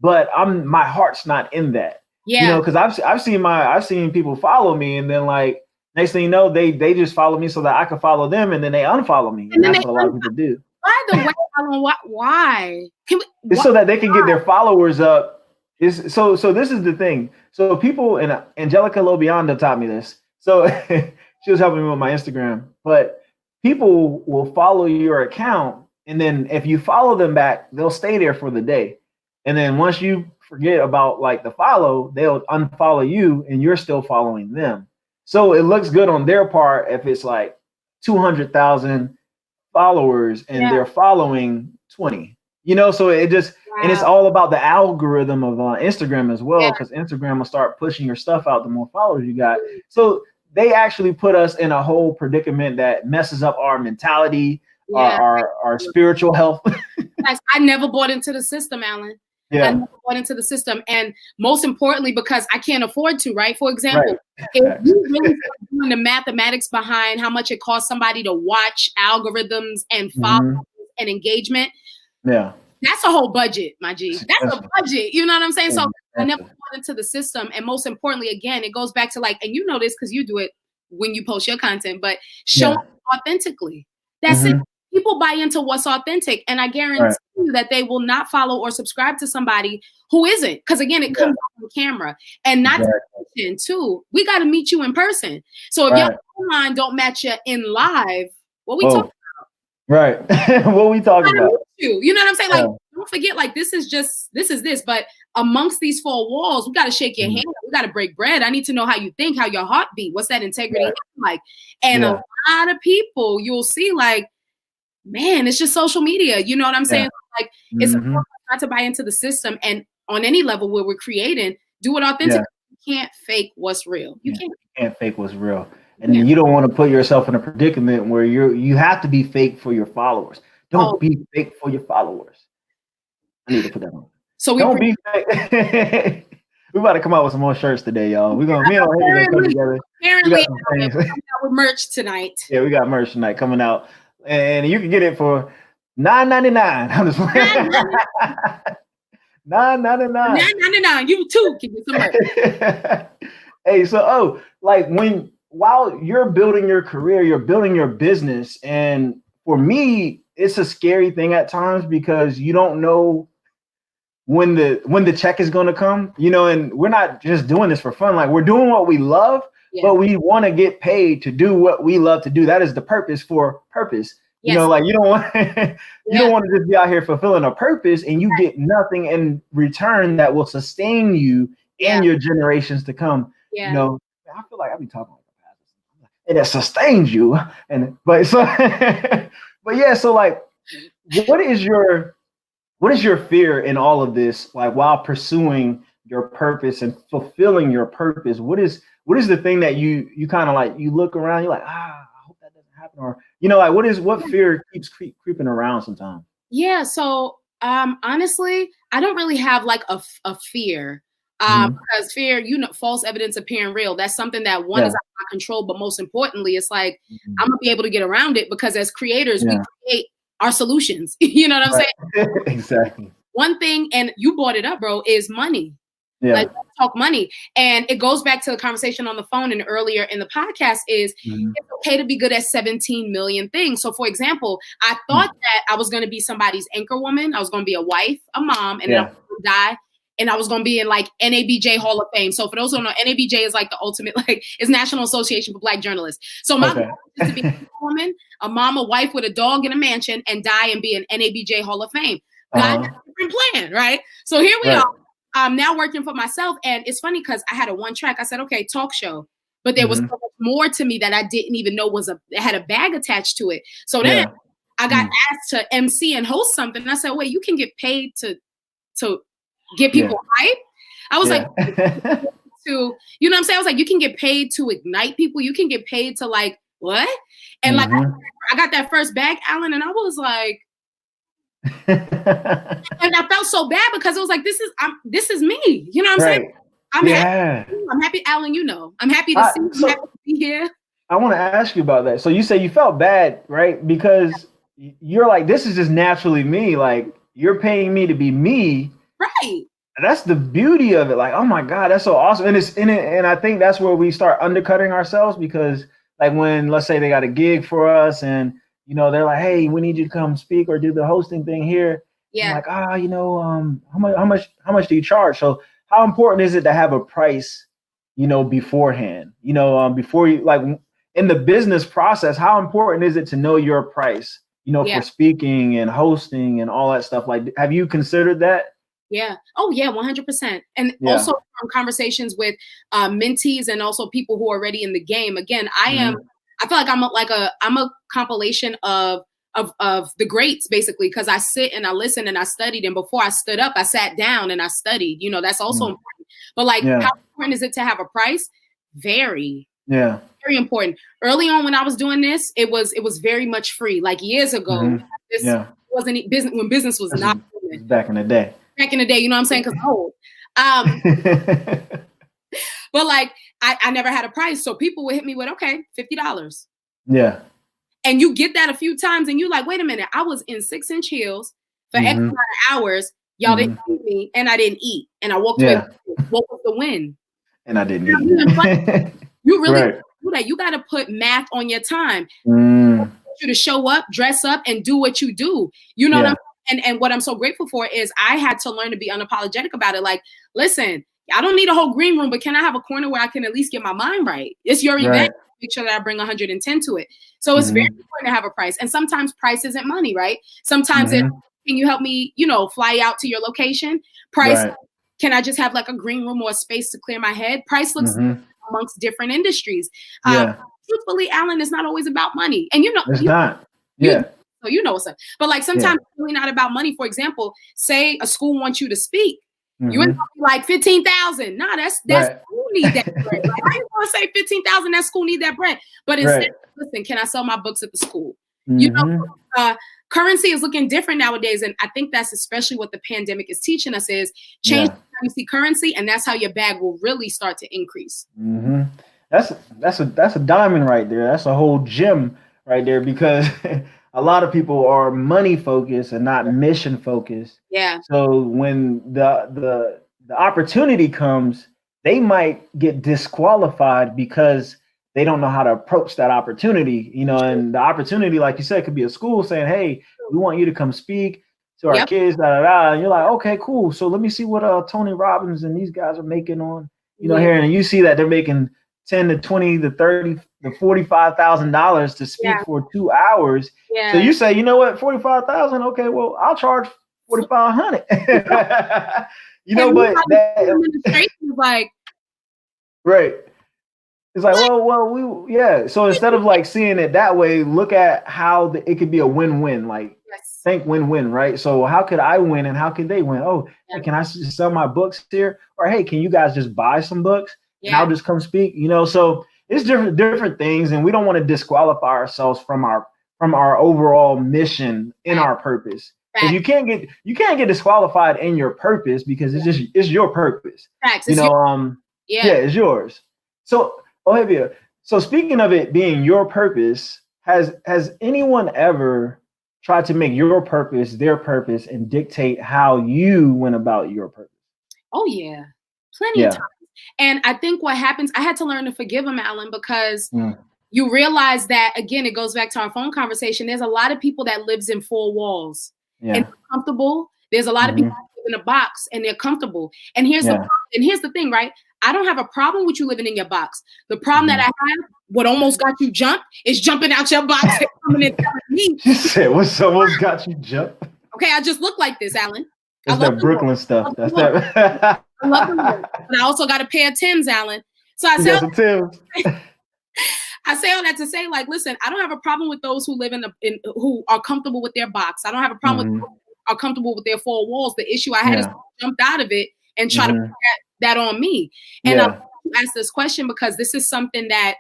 But my heart's not in that. You know, because I've seen people follow me and then like next thing you know, they just follow me so that I can follow them and then they unfollow me. And that's what a lot of people do. By the way, Alan, why? It's so that they can get their followers up. So this is the thing. So people, and Angelica Lobianda taught me this. So she was helping me with my Instagram. But people will follow your account, and then if you follow them back, they'll stay there for the day. And then once you forget about like the follow, they'll unfollow you, and you're still following them. So it looks good on their part if it's like 200,000 followers and they're following 20. You know, so it just and it's all about the algorithm of Instagram as well, because Instagram will start pushing your stuff out the more followers you got. So they actually put us in a whole predicament that messes up our mentality, our spiritual health. I never bought into the system, Alan. I never bought into the system, and most importantly, because I can't afford to. Right? For example, if you really start doing the mathematics behind how much it costs somebody to watch algorithms and follow and engagement. That's a whole budget, my G. That's a budget. You know what I'm saying? So I never bought into the system. And most importantly, again, it goes back to like, and you know this because you do it when you post your content, but show authentically. That's it. People buy into what's authentic. And I guarantee you that they will not follow or subscribe to somebody who isn't. Because again, it comes off on camera. And not to mention, too, we got to meet you in person. So if your online don't match you in live, what we talking about? Right. What we talking about? You know what I'm saying? Like, don't forget, like, this is this. But amongst these four walls, we got to shake your hand. We got to break bread. I need to know how you think, how your heart beat. What's that integrity like? And a lot of people, you'll see, like, man, it's just social media. You know what I'm saying? Like, it's important not to buy into the system. And on any level where we're creating, do it authentic. You can't fake what's real. You can't fake what's real. And you don't want to put yourself in a predicament where you have to be fake for your followers. Don't be fake for your followers. I need to put that on. So don't be fake. We about to come out with some more shirts today, y'all. We're gonna come together. Apparently, we're coming out with merch tonight. Yeah, we got merch tonight coming out, and you can get it for $9.99. I'm just $9.99. $9.99. You too can get some merch. Hey, so while you're building your career, you're building your business. And for me, it's a scary thing at times because you don't know when the check is going to come, you know, and we're not just doing this for fun. Like, we're doing what we love, but we want to get paid to do what we love to do. That is the purpose for purpose. You know, like you don't want don't want to just be out here fulfilling a purpose and you get nothing in return that will sustain you and your generations to come. You know, I feel like I be talking and it sustains you. So like, what is your what is your fear in all of this? Like while pursuing your purpose and fulfilling your purpose, what is the thing that you kind of like, you look around, you're like, I hope that doesn't happen, or like what fear keeps creeping around sometimes? Yeah. So honestly, I don't really have like a fear. Because fear, false evidence appearing real. That's something that one is out of my control, but most importantly, it's like I'm gonna be able to get around it because as creators, we create our solutions. You know what I'm saying? Exactly. One thing, and you brought it up, bro, is money. Yeah. Like talk money. And it goes back to the conversation on the phone and earlier in the podcast is it's okay to be good at 17 million things. So for example, I thought that I was going to be somebody's anchor woman. I was going to be a wife, a mom, and then I was going to die. And I was going to be in like NABJ Hall of Fame. So for those who don't know, NABJ is like the ultimate, like it's National Association for Black Journalists. So my goal is to be a woman, a mom, a wife with a dog in a mansion and die and be in NABJ Hall of Fame. God has a different plan, right? So here we are. I'm now working for myself. And it's funny because I had a one track. I said, okay, talk show. But there was so much more to me that I didn't even know had a bag attached to it. So then I got asked to MC and host something. And I said, wait, you can get paid to get people hype? I was like, to, you know what I'm saying? I was like, you can get paid to ignite people. You can get paid to like, what? And like, I got that first bag, Alan, and I was like, and I felt so bad because it was like, this is me. You know what I'm saying? I'm happy. I'm happy, Alan, I'm happy to see you. I'm happy to be here. I want to ask you about that. So you say you felt bad, right? Because you're like, this is just naturally me. Like, you're paying me to be me. Right. That's the beauty of it. Like, oh my God, that's so awesome. And it's in it. And I think that's where we start undercutting ourselves because like when, let's say they got a gig for us and, they're like, hey, we need you to come speak or do the hosting thing here. Yeah. I'm like, how much do you charge? So how important is it to have a price, beforehand, before you, like in the business process, how important is it to know your price, for speaking and hosting and all that stuff? Like, have you considered that? Yeah. Oh, yeah, 100%. And also from conversations with mentees and also people who are already in the game. Again, I feel like I'm a compilation of the greats, basically, because I sit and I listen and I studied. And before I stood up, I sat down and I studied. That's also important. But like, how important is it to have a price? Very. Yeah. Very important. Early on when I was doing this, it was very much free. Like years ago, this wasn't business when business was not back in the day. Back in the day, you know what I'm saying? Because I'm old. But like, I never had a price. So people would hit me with, okay, $50. Yeah. And you get that a few times and you're like, wait a minute, I was in 6-inch heels for X amount of hours. Y'all didn't feed me and I didn't eat. And I walked away. What was the win? And I didn't eat. You really do that. You got to put math on your time. You to show up, dress up, and do what you do. You know what I'm saying? And what I'm so grateful for is I had to learn to be unapologetic about it. Like, listen, I don't need a whole green room, but can I have a corner where I can at least get my mind right? It's your event. Make sure that I bring 110 to it. So it's very important to have a price. And sometimes price isn't money, right? Sometimes it's, can you help me, fly out to your location? Price, can I just have like a green room or a space to clear my head? Price looks amongst different industries. Truthfully, Alan, it's not always about money. And it's not. So what's up. But like sometimes it's really not about money. For example, say a school wants you to speak. You ain't gonna be like 15,000. Nah, that's school need that bread. Like, I ain't gonna say 15,000. That school need that bread. But instead, listen, can I sell my books at the school? Currency is looking different nowadays, and I think that's especially what the pandemic is teaching us is change how you see currency, and that's how your bag will really start to increase. That's a diamond right there. That's a whole gem right there because a lot of people are money focused and not mission focused. Yeah. So when the opportunity comes, they might get disqualified because they don't know how to approach that opportunity, and the opportunity, like you said, could be a school saying, hey, we want you to come speak to our kids, and you're like, okay, cool. So let me see what Tony Robbins and these guys are making on, here. And you see that they're making 10 to 20 to 30 to $45,000 to speak for 2 hours. So you say, you know what, 45,000. Okay, well, I'll charge 4,500. But that is like, right. It's like, well, So instead of like seeing it that way, look at how it could be a win-win. Like think win-win, right? So how could I win and how could they win? Oh, hey, can I sell my books here? Or hey, can you guys just buy some books and I'll just come speak? So it's different things, and we don't want to disqualify ourselves from our overall mission in our purpose. Because you can't get disqualified in your purpose because it's your purpose. Facts. It's yours. So Ohavia, so speaking of it being your purpose, has anyone ever tried to make your purpose their purpose and dictate how you went about your purpose? Oh yeah, plenty of times. And I think what happens, I had to learn to forgive him, Alan, because you realize that, again, it goes back to our phone conversation. There's a lot of people that lives in 4 walls and they're comfortable. There's a lot of people that live in a box and they're comfortable. And here's the thing, right? I don't have a problem with you living in your box. The problem that I have, what almost got you jumped, is jumping out your box and coming and telling me. You said what's almost got you jumped? Okay, I just look like this, Alan. That's that Brooklyn stuff. That's that. I love the look. And I also got a pair of Timbs, Alan. So I say all that to say, like, listen, I don't have a problem with those who live who are comfortable with their box. I don't have a problem with those who are comfortable with their 4 walls. The issue I had is jumped out of it and try to put that on me. And I asked this question because this is something that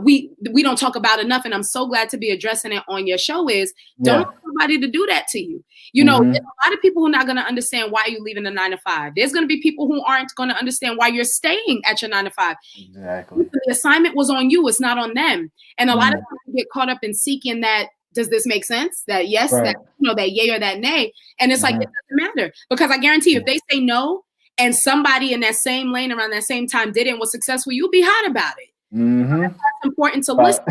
we don't talk about enough, and I'm so glad to be addressing it on your show. Is don't want somebody to do that to you. There's a lot of people who are not going to understand why you're leaving the 9 to 5. There's going to be people who aren't going to understand why you're staying at your 9 to 5. Exactly. The assignment was on you. It's not on them. And a lot of people get caught up in seeking that. Does this make sense? That yes, that that yay or that nay. And it's like, it doesn't matter, because I guarantee you, if they say no and somebody in that same lane around that same time did it and was successful, you'll be hot about it. That's important to listen.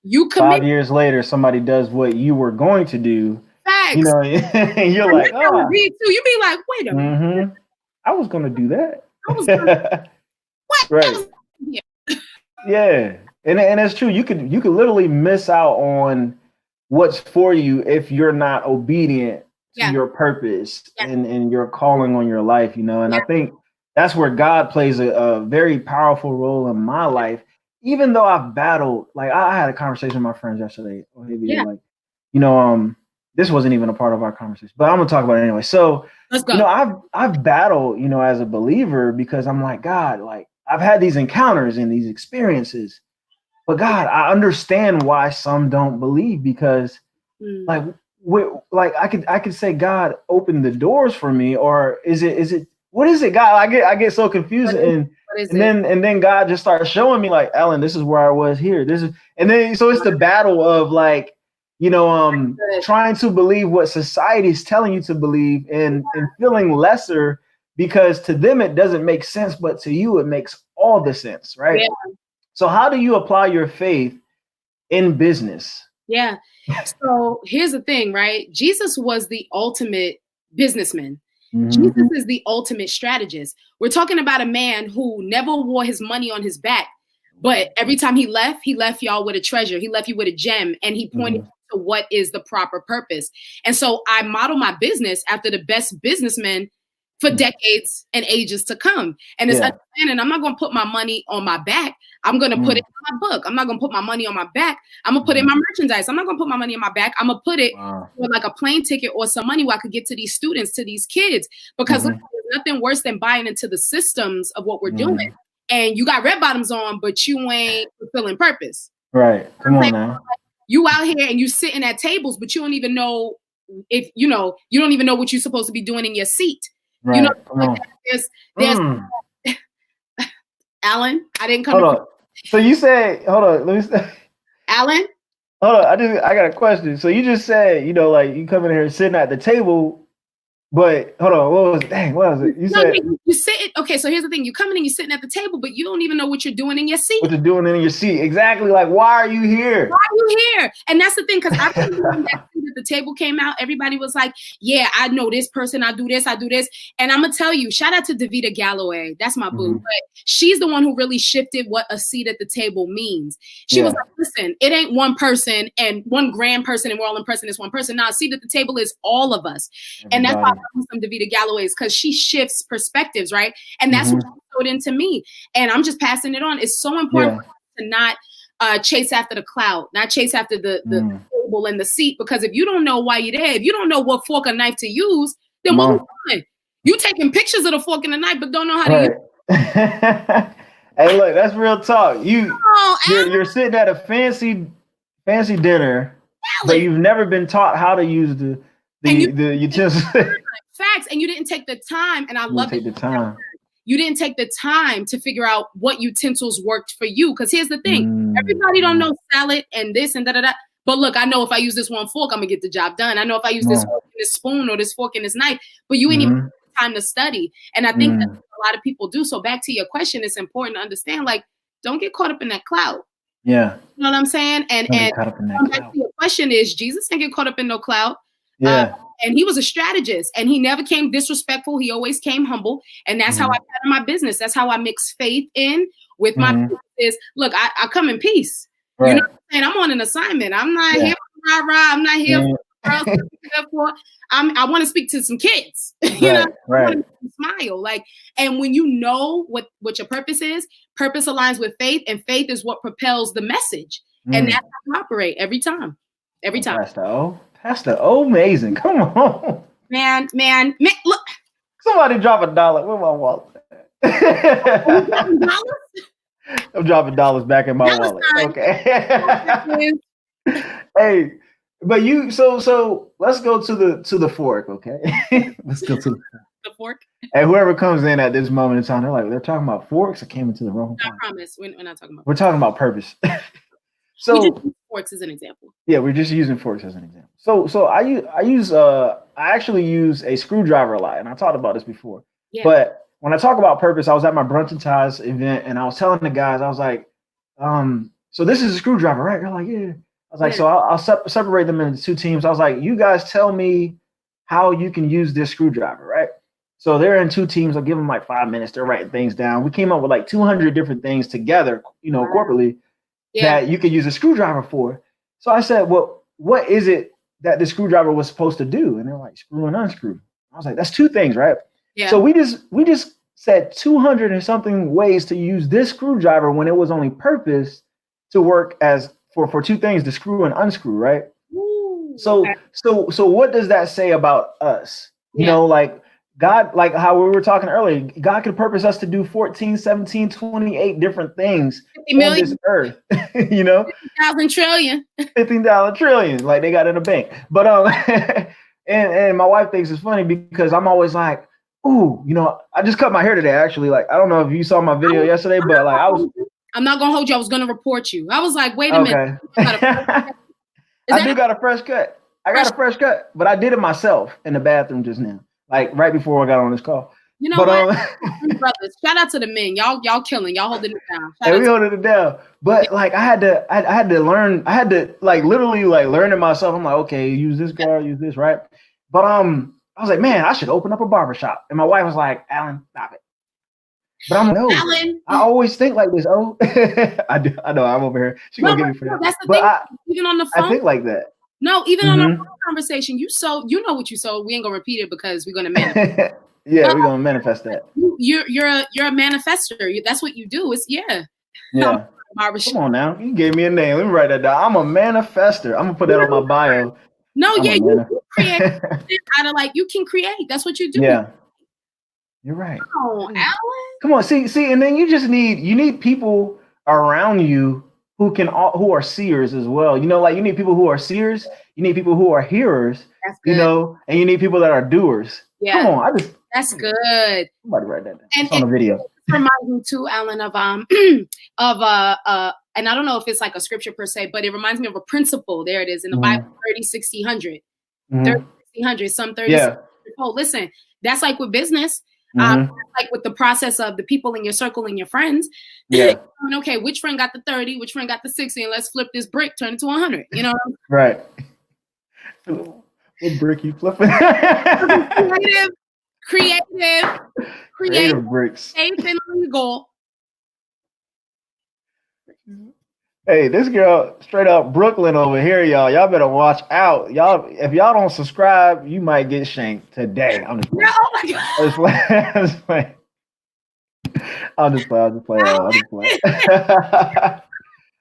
You commit. 5 years later, somebody does what you were going to do. Facts. And you're like, oh. You be like, wait a minute. I was going to do that. I was gonna, what? Right. Yeah. And it's true. You could literally miss out on what's for you if you're not obedient to your purpose and your calling on your life, And I think that's where God plays a very powerful role in my life. Even though I've battled, like I had a conversation with my friends yesterday. This wasn't even a part of our conversation, but I'm gonna talk about it anyway. So, let's go. I've battled, as a believer, because I'm like, God, like I've had these encounters and these experiences, but God, I understand why some don't believe, because I could say, God, open the doors for me, or is it what is it, God? I get so confused, and then God just started showing me, like, Alan, this is where I was here. So it's the battle of like, trying to believe what society is telling you to believe, and feeling lesser because to them it doesn't make sense, but to you it makes all the sense, right? Yeah. So how do you apply your faith in business? Yeah. So here's the thing, right? Jesus was the ultimate businessman. Jesus is the ultimate strategist. We're talking about a man who never wore his money on his back, but every time he left y'all with a treasure. He left you with a gem, and he pointed to what is the proper purpose. And so I model my business after the best businessmen for decades and ages to come. And it's understanding, I'm not going to put my money on my back. I'm going to put it in my book. I'm not going to put my money on my back. I'm going to put it in my merchandise. I'm not going to put my money in my back. I'm going to put it with like a plane ticket or some money where I could get to these students, to these kids, because look, there's nothing worse than buying into the systems of what we're doing. And you got red bottoms on, but you ain't fulfilling purpose. Right. Come on now. You out here and you sitting at tables, but you don't even know if, you don't even know what you're supposed to be doing in your seat. Right. Like there's Alan, I didn't come. Hold on. So you said, hold on, let me say. Alan? Hold on, I got a question. So you just said, like you come in here sitting at the table, but hold on, what was it? You said you sit. Okay, so here's the thing: you come in and you're sitting at the table, but you don't even know what you're doing in your seat. What you're doing in your seat? Exactly. Like, why are you here? Why are you here? And that's the thing, because after that the table came out, everybody was like, "Yeah, I know this person. I do this. And I'm gonna tell you, shout out to Davida Galloway. That's my boo. But she's the one who really shifted what a seat at the table means. She was like, "Listen, it ain't one person and one grand person, and we're all impressing this one person. Now, a seat at the table is all of us." Everybody. And that's why I love some Davida Galloway's, because she shifts perspectives, right? And that's what showed into me. And I'm just passing it on. It's so important to not chase after the clout, not chase after the table and the seat, because if you don't know why you're there, if you don't know what fork or knife to use, then what are you doing? You taking pictures of the fork and the knife, but don't know how to use it. Hey, look, that's real talk. You're sitting at a fancy dinner, but you've never been taught how to use the utensils. Facts, and you didn't take the time, and I love it. You didn't take the time to figure out what utensils worked for you. Because here's the thing, everybody don't know salad and this and da-da-da. But look, I know if I use this one fork, I'm gonna get the job done. I know if I use this fork and this spoon or this fork and this knife, but you ain't even have time to study. And I think that's what a lot of people do. So back to your question, it's important to understand, like, don't get caught up in that cloud. Yeah. You know what I'm saying? And back to your question is, Jesus didn't get caught up in no cloud. Yeah. And he was a strategist, and he never came disrespectful. He always came humble. And that's how I got in my business. That's how I mix faith in with my business. Look, I come in peace. Right. You know what I'm saying? I'm on an assignment. I'm not here for rah-rah. I'm not here for I want to speak to some kids. You know, I want to smile. Like, and when you know what your purpose is, purpose aligns with faith, and faith is what propels the message. And that's how you operate every time. Every time. Pastor OHmazing. Come on. Man, look. Somebody drop $1. Where my wallet at? I'm dropping dollars back in my wallet. Okay. Hey, but so let's go to the fork, okay? Let's go to the fork. And whoever comes in at this moment in time, they're talking about forks. I came into the wrong time. I promise. We're not talking about. We're talking about purpose. So we just use forks as an example. Yeah, we're just using forks as an example. So I actually use a screwdriver a lot, and I talked about this before. Yeah. But when I talk about purpose, I was at my Brunch and Ties event, and I was telling the guys, I was like, so this is a screwdriver, right? They're like, yeah. I was like, so I'll separate them into two teams. I was like, you guys tell me how you can use this screwdriver, right? So they're in two teams. I'll give them like 5 minutes. They're writing things down. We came up with like 200 different things together, corporately. Yeah. That you could use a screwdriver for. So I said, well, what is it that the screwdriver was supposed to do? And they're like, screw and unscrew. I was like, that's two things, right? Yeah. So we just said 200 and something ways to use this screwdriver when it was only purpose to work as for two things, to screw and unscrew, right? Ooh, so what does that say about us? You know, like God, like how we were talking earlier, God could purpose us to do 14, 17, 28 different things on this earth, 50,000 trillion. 15,000 trillion, like they got in the bank. But and my wife thinks it's funny because I'm always like, ooh, I just cut my hair today, actually. Like, I don't know if you saw my video yesterday, but like I'm not gonna hold you. I was gonna report you. I was like, wait a minute. I do got a fresh cut. I got a fresh cut, but I did it myself in the bathroom just now. Like right before I got on this call. You know what? Brothers, shout out to the men. Y'all killing. Y'all holding it down. And we holding it down. But like I had to learn. I had to like literally like learn it myself. I'm like, okay, use this guard, use this, right? But I was like, man, I should open up a barbershop. And my wife was like, Alan, stop it. But I'm like, no, Alan. I always think like this. Oh, I know. I'm over here. She's gonna get me for that. That's the thing. Even on the phone, I think like that. No, even on a phone conversation, you know what you sold. We ain't gonna repeat it because we're gonna manifest. Yeah, we're gonna manifest that. You're a manifester. That's what you do. It's yeah. Come on now, you gave me a name. Let me write that down. I'm a manifester. I'm gonna put that on my bio. No, you create out of like you can create. That's what you do. Yeah, you're right. Oh, Alan. Come on, see, and then you need people around you who are seers as well. Like you need people who are seers, you need people who are hearers, and you need people that are doers. Yeah. Come on, that's good. Somebody write that down. It's on the video. It reminds me too, Alan, of and I don't know if it's like a scripture per se, but it reminds me of a principle. There it is in the Bible, 30, 60, 100. 30, 60, 100, some 30. Yeah. Oh, listen, that's like with business. Like with the process of the people in your circle and your friends. Yeah. Okay, which friend got the 30? Which friend got the 60? And let's flip this brick, turn it to 100. Right. What brick you flipping? Creative bricks. Safe and legal. Hey, this girl straight up Brooklyn over here, y'all. Y'all better watch out. Y'all, if y'all don't subscribe, you might get shanked today. I'm just playing. Oh my God. I'll just play.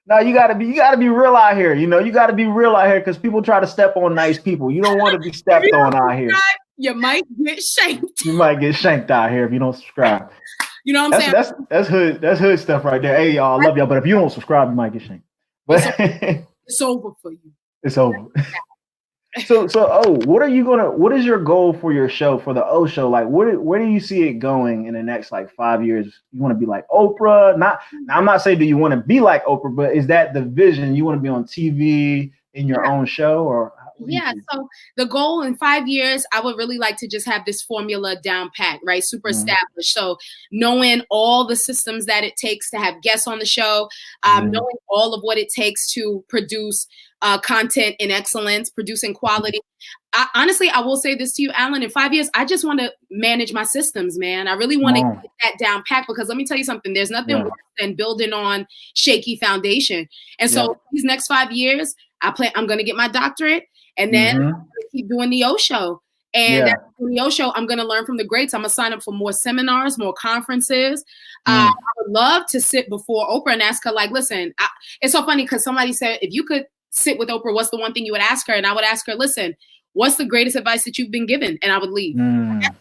No, you gotta be real out here. You know, you gotta be real out here because people try to step on nice people. You don't want to be stepped on out here. You might get shanked. You might get shanked out here if you don't subscribe. You know what I'm saying? That's hood stuff right there. Hey y'all, I love y'all, but if you don't subscribe, you might get shanked. But it's over for you. It's over. So what is your goal for your show, for the O show? Like where do you see it going in the next like 5 years? You want to be like Oprah? Now I'm not saying do you want to be like Oprah, but is that the vision? You want to be on TV in your own show, or yeah, so the goal in 5 years, I would really like to just have this formula down pat, right? Super established. So knowing all the systems that it takes to have guests on the show, knowing all of what it takes to produce content in excellence, producing quality. Honestly, I will say this to you, Alan, in 5 years, I just want to manage my systems, man. I really want to get that down pat, because let me tell you something, there's nothing worse than building on shaky foundation. And so these next 5 years, I'm going to get my doctorate, and then I'm going to keep doing the O show. And after the O show, I'm going to learn from the greats. I'm going to sign up for more seminars, more conferences. I would love to sit before Oprah and ask her, like, listen, it's so funny because somebody said, if you could sit with Oprah, what's the one thing you would ask her? And I would ask her, listen, what's the greatest advice that you've been given? And I would leave.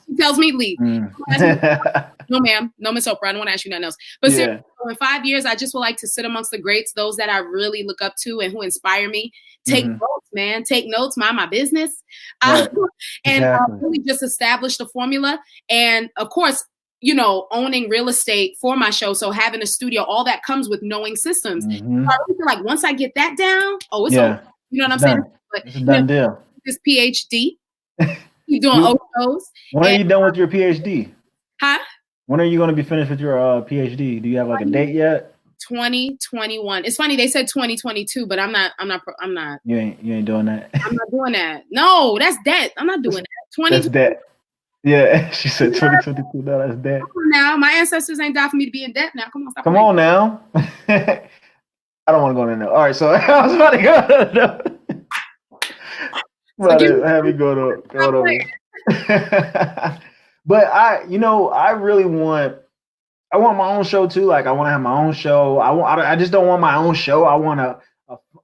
She tells me leave. No, ma'am. No, Miss Oprah. I don't want to ask you nothing else. But seriously, in 5 years, I just would like to sit amongst the greats, those that I really look up to and who inspire me. Take notes, man. Take notes. Mind my business. And really just establish the formula. And of course, you know, owning real estate for my show. So having a studio, all that comes with knowing systems. So I really feel like once I get that down, it's over. You know what I'm saying? But it's a done deal. This PhD, keep doing Oshos. When are you done with your PhD? Huh? When are you going to be finished with your PhD? Do you have like a date yet? 2021. It's funny they said 2022, but I'm not. You ain't doing that. I'm not doing that. No, that's debt. I'm not doing that. That's debt. Yeah, she said 2022. No, that's debt. Now my ancestors ain't died for me to be in debt. Now come on, come on now. I don't want to go in there. All right, so I was about to go. Have me go to. But I really want my own show too. Like I want to have my own show. I just don't want my own show. I want a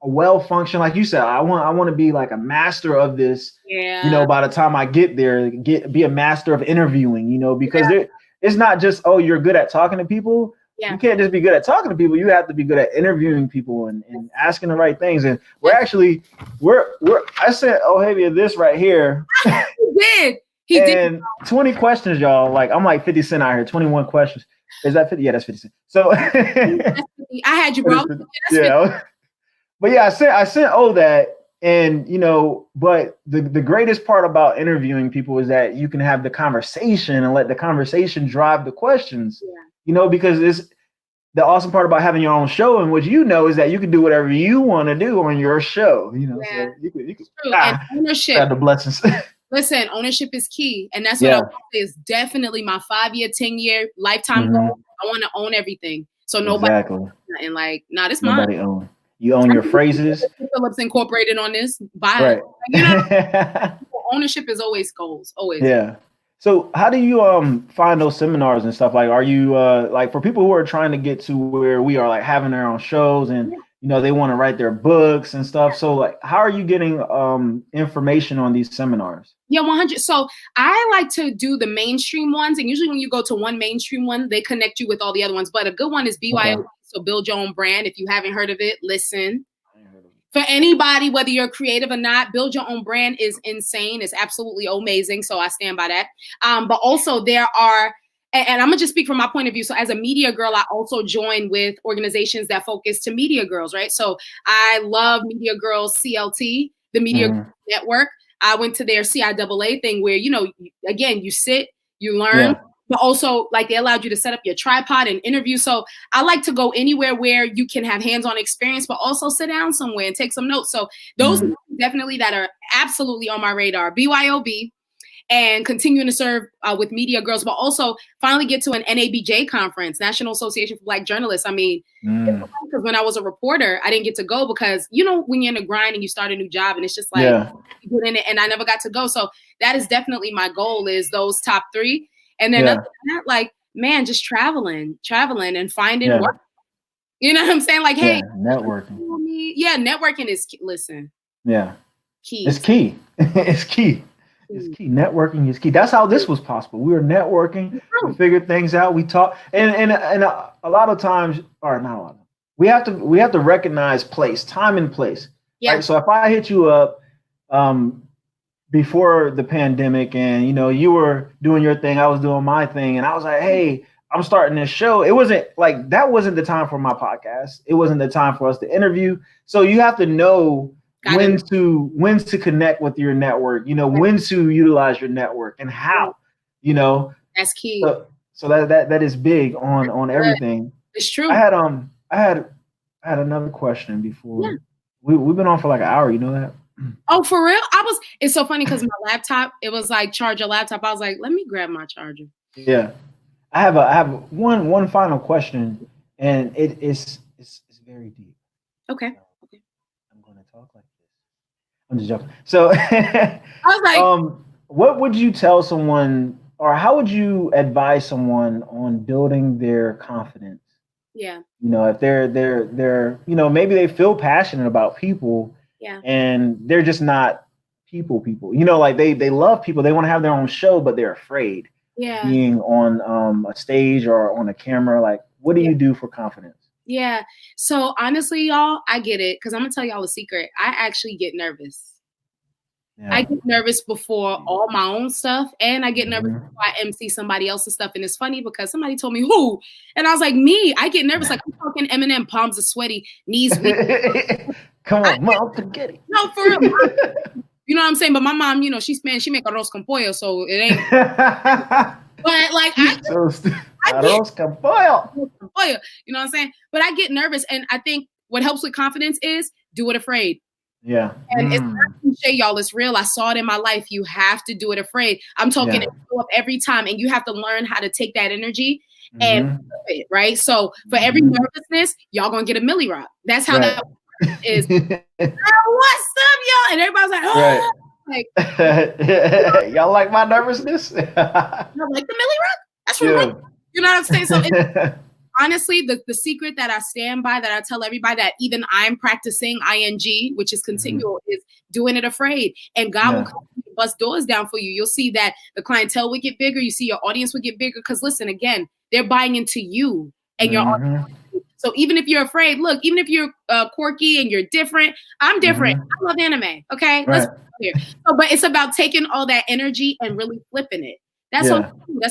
well function, like you said. I want to be like a master of this. Yeah. You know, by the time I get there, be a master of interviewing. You know, because it's not just you're good at talking to people. Yeah. You can't just be good at talking to people. You have to be good at interviewing people and asking the right things. And I sent Ohavia this right here. He did. 20 questions, y'all. Like I'm like 50 Cent out here. 21 questions. Is that 50? Yeah, that's 50 Cent. So I had you, bro. Yeah. But yeah, I sent that. And but the greatest part about interviewing people is that you can have the conversation and let the conversation drive the questions. Yeah. Because it's the awesome part about having your own show, and what is that you can do whatever you want to do on your show. So you can and ownership. Have the blessings. Listen, ownership is key, and that's what I want to say is definitely my 5-year, 10-year lifetime goal. I want to own everything, so nobody and like, this nobody mine. Own. You own your phrases. Phillips Incorporated on this. Bye. Right. Ownership is always goals. Always. Yeah. So how do you find those seminars and stuff? Like, are you like, for people who are trying to get to where we are, like having their own shows and they want to write their books and stuff. So like, how are you getting information on these seminars? Yeah, 100. So I like to do the mainstream ones, and usually when you go to one mainstream one, they connect you with all the other ones. But a good one is BYO. Okay. So build your own brand. If you haven't heard of it, listen. For anybody, whether you're creative or not, build your own brand is insane. It's absolutely amazing. So I stand by that. But also there are, and I'm gonna just speak from my point of view. So as a media girl, I also join with organizations that focus to media girls, right? So I love Media Girls CLT, the Media Network. I went to their CIAA thing where, again, you sit, you learn. Yeah. But also, like, they allowed you to set up your tripod and interview. So I like to go anywhere where you can have hands-on experience, but also sit down somewhere and take some notes. So those are definitely that are absolutely on my radar. BYOB and continuing to serve with Media Girls, but also finally get to an NABJ conference, National Association for Black Journalists. I mean, because when I was a reporter, I didn't get to go because, when you're in the grind and you start a new job and it's just like, you get in it, and I never got to go. So that is definitely my goal, is those top 3. And then other than that, like, man, just traveling and finding work. You know what I'm saying? Like, hey, yeah, networking. Yeah, networking is listen. Yeah, key. It's key. It's key. It's key. Networking is key. That's how this was possible. We were networking. We figured things out. We talked, and a lot of times, or not a lot. We have to recognize place, time and place. Yeah. Right? So if I hit you up, before the pandemic, and you were doing your thing, I was doing my thing, and I was like, hey, I'm starting this show. It wasn't like that wasn't the time for my podcast. It wasn't the time for us to interview. So you have to know when to connect with your network, when to utilize your network and how, That's key. So that is big on everything. It's true. I had another question before. We've been on for like an hour, you know that? Oh, for real? It's so funny because my laptop, it was like charge your laptop. I was like, let me grab my charger. Yeah. I have one final question, and it's very deep. Okay. I'm going to talk like this. I'm just joking. So I was like, what would you tell someone, or how would you advise someone on building their confidence? Yeah. If they're maybe they feel passionate about people, and they're just not people. Like they love people, they want to have their own show, but they're afraid. Yeah. Being on a stage or on a camera, like what do you do for confidence? Yeah. So honestly, y'all, I get it, because I'm gonna tell y'all a secret. I actually get nervous. Yeah. I get nervous before all my own stuff, and I get nervous before I MC somebody else's stuff. And it's funny because somebody told me who, and I was like, me. I get nervous. Like I'm talking Eminem, palms are sweaty, knees weak. Come on, mom, forget it. No, for real. You know what I'm saying? But my mom, she's Spanish. She make arroz con pollo, so it ain't. But like arroz con pollo. You know what I'm saying? But I get nervous, and I think what helps with confidence is do it afraid. Yeah. And it's not cliche, y'all. It's real. I saw it in my life. You have to do it afraid. I'm talking it up every time, and you have to learn how to take that energy and flip it, right? So for every nervousness, y'all gonna get a Millie Rock. That's how that is. What's up, y'all? And everybody's like, oh, like y'all like my nervousness? You like the Millie Rock? That's real. You know what I'm saying? So honestly, the secret that I stand by, that I tell everybody, that even I'm practicing ING, which is continual, is doing it afraid. And God will come and bust doors down for you. You'll see that the clientele will get bigger. You see your audience will get bigger. Because listen, again, they're buying into you and your audience. So even if you're afraid, look, even if you're quirky and you're different, I'm different. I love anime. Okay, let's go here. So, but it's about taking all that energy and really flipping it. That's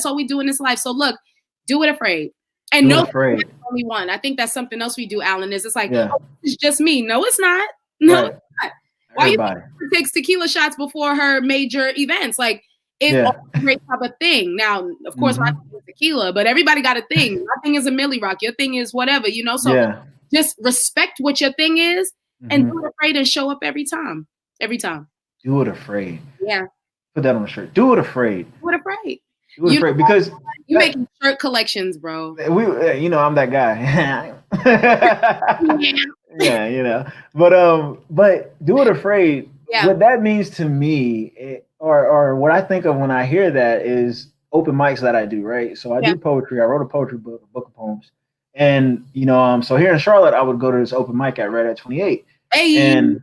all we do in this life. So look, do it afraid. And no, that's the only one. I think that's something else we do, Alan, is it's like, oh, it's just me. No, it's not. No, it's not. Why you think she takes tequila shots before her major events? Like, it's a great type of thing. Now, of course, my thing is tequila, but everybody got a thing. My thing is a Millie Rock. Your thing is whatever, So just respect what your thing is and do it afraid and show up every time. Every time. Do it afraid. Yeah. Put that on a shirt. Do it afraid. Do it afraid. Do it afraid, because you making shirt collections, bro. I'm that guy. But do it afraid. Yeah. What that means to me, or what I think of when I hear that, is open mics that I do, right? So I do poetry. I wrote a poetry book, a book of poems. And, so here in Charlotte, I would go to this open mic at Red at 28. Hey. And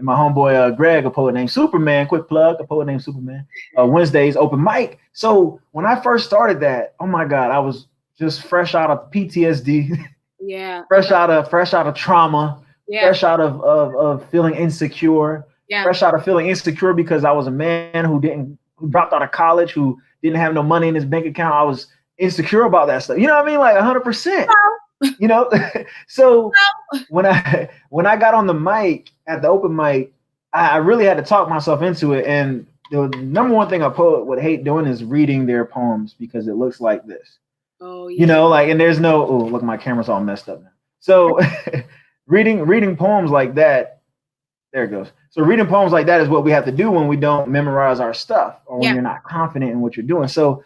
my homeboy, Greg, a poet named Superman, quick plug, a poet named Superman, Wednesdays open mic. So when I first started that, oh my God, I was just fresh out of PTSD. Yeah. fresh out of trauma. Yeah. Fresh out of feeling insecure. Yeah. Fresh out of feeling insecure because I was a man who dropped out of college, who didn't have no money in his bank account. I was insecure about that stuff. You know what I mean? Like 100%. So when I got on the mic at the open mic, I really had to talk myself into it. And the number one thing a poet would hate doing is reading their poems, because it looks like this. Oh, yeah. And there's no, look, my camera's all messed up now. So reading poems like that, there it goes. So reading poems like that is what we have to do when we don't memorize our stuff, or when you're not confident in what you're doing. So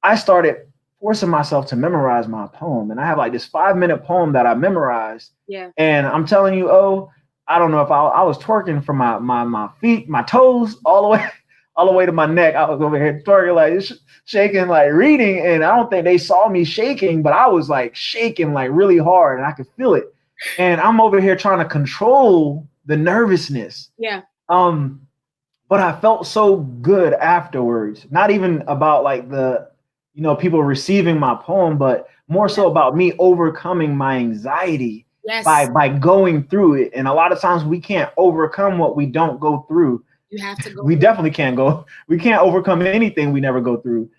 I started forcing myself to memorize my poem. And I have like this 5-minute poem that I memorized. Yeah. And I'm telling you, I don't know if I was twerking from my feet, my toes, all all the way to my neck. I was over here twerking, like shaking, like reading. And I don't think they saw me shaking, but I was like shaking like really hard and I could feel it. And I'm over here trying to control the nervousness. Yeah. But I felt so good afterwards. Not even about like the, people receiving my poem, but more so about me overcoming my anxiety by going through it. And a lot of times we can't overcome what we don't go through. You have to go. We definitely can't go. We can't overcome anything we never go through.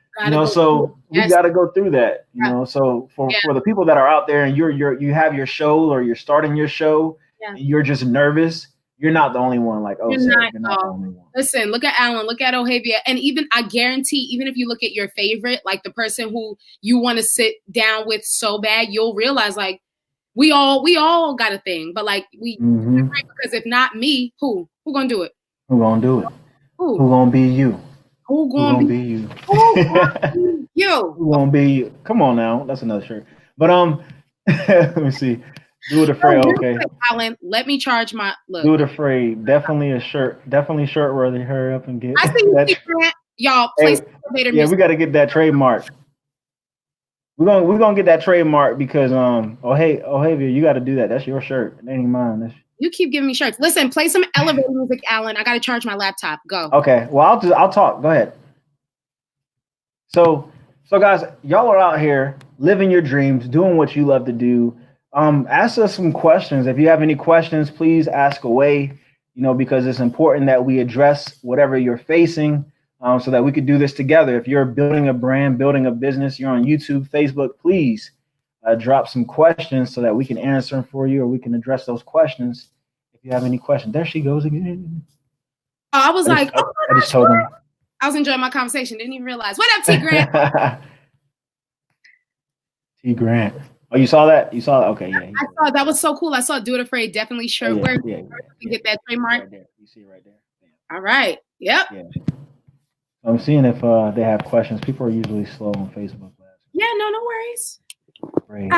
So we got to go through that. So for the people that are out there and you have your show or you're starting your show, and you're just nervous. You're not the only one. Like, you're not the only one. Listen, look at Alan, look at Ohavia, and even I guarantee, even if you look at your favorite, like the person who you want to sit down with so bad, you'll realize like we all got a thing, but like because if not me, who gonna do it? Who gonna do it? Who gonna be you? Who gonna be you? You. Who gonna be you? Come on now, that's another shirt. But let me see. Do it afraid, okay. Alan, let me charge my look. Do it afraid. Definitely a shirt. Definitely shirt worthy. Hurry up and get. I see that. Y'all, place elevator music. We got to get that trademark. We're gonna get that trademark because Ohavia, you got to do that. That's your shirt. It ain't mine. You keep giving me shirts. Listen, play some elevator music, Alan. I got to charge my laptop. Go. Okay. Well, I'll talk. Go ahead. So guys, y'all are out here living your dreams, doing what you love to do. Ask us some questions. If you have any questions, please ask away, because it's important that we address whatever you're facing, so that we could do this together. If you're building a brand, building a business, you're on YouTube, Facebook, please drop some questions so that we can answer them for you or we can address those questions. If you have any questions, there she goes again. I was I just told them. I was enjoying my conversation. Didn't even realize. What up, T Grant? T Grant. Oh, you saw that? You saw that? Okay, yeah. I saw that was so cool. I saw Do It Afraid. Definitely shirt. Where you get that trademark? Right there. You see it right there. Yeah. All right. Yep. Yeah. I'm seeing if they have questions. People are usually slow on Facebook. Yeah, no worries. Great.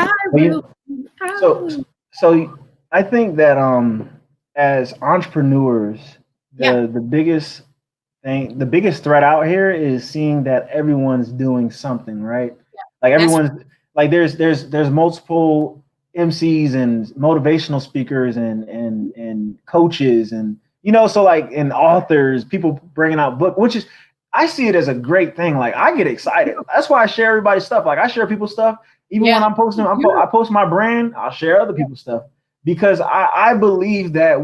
So I think that as entrepreneurs, the biggest threat out here is seeing that everyone's doing something, right? Yeah. Like everyone's. Like there's multiple MCs and motivational speakers and coaches and so like and authors, people bringing out books, which is I see it as a great thing. Like I get excited. That's why I share everybody's stuff. Like I share people's stuff. Even when I'm posting, I post my brand, I'll share other people's stuff because I believe that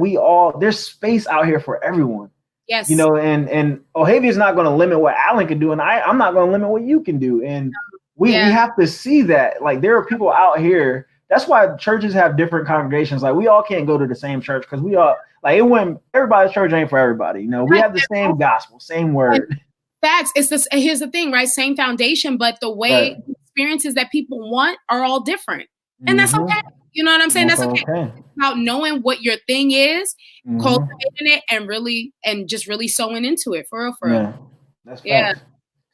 there's space out here for everyone. Yes. And Ohavia is not going to limit what Alan can do, and I'm not going to limit what you can do. And we have to see that, like, there are people out here. That's why churches have different congregations. Like, we all can't go to the same church because we all, like, everybody's church ain't for everybody. We have the same gospel, same word. Facts. It's this. Here's the thing, right? Same foundation, but the way experiences that people want are all different, and that's okay. You know what I'm saying? That's okay. It's about knowing what your thing is, cultivating it, and just really sewing into it for real. Yeah, that's facts.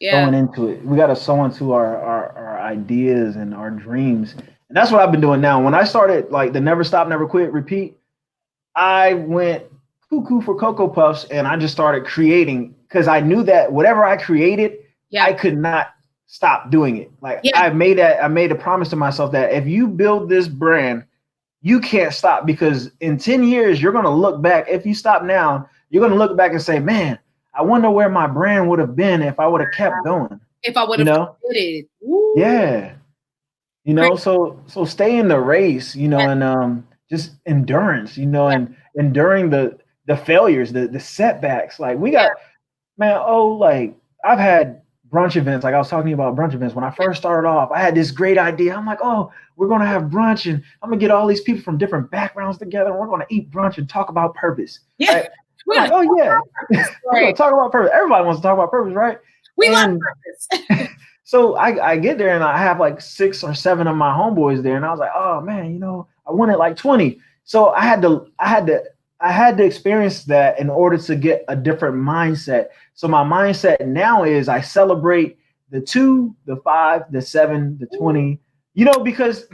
Sewing into it. We got to sew into our ideas and our dreams. And that's what I've been doing now. When I started like the Never Stop, Never Quit, Repeat, I went cuckoo for Cocoa Puffs and I just started creating because I knew that whatever I created, I could not stop doing it. Like I made a promise to myself that if you build this brand, you can't stop because in 10 years, you're going to look back. If you stop now, you're going to look back and say, man, I wonder where my brand would have been if I would have kept going. If I would have committed. Yeah. So stay in the race, and just endurance, and enduring the failures, the setbacks. Like we got, like I've had brunch events. Like I was talking about brunch events. When I first started off, I had this great idea. I'm like, oh, we're going to have brunch and I'm going to get all these people from different backgrounds together. And we're going to eat brunch and talk about purpose. Yeah. Right? We're like, oh yeah, we're gonna talk about purpose. Everybody wants to talk about purpose, right? We love purpose. So I get there and I have like 6 or 7 of my homeboys there, and I was like, oh man, I wanted like 20. So I had to experience that in order to get a different mindset. So my mindset now is I celebrate the 2, the 5, the 7, the 20. Because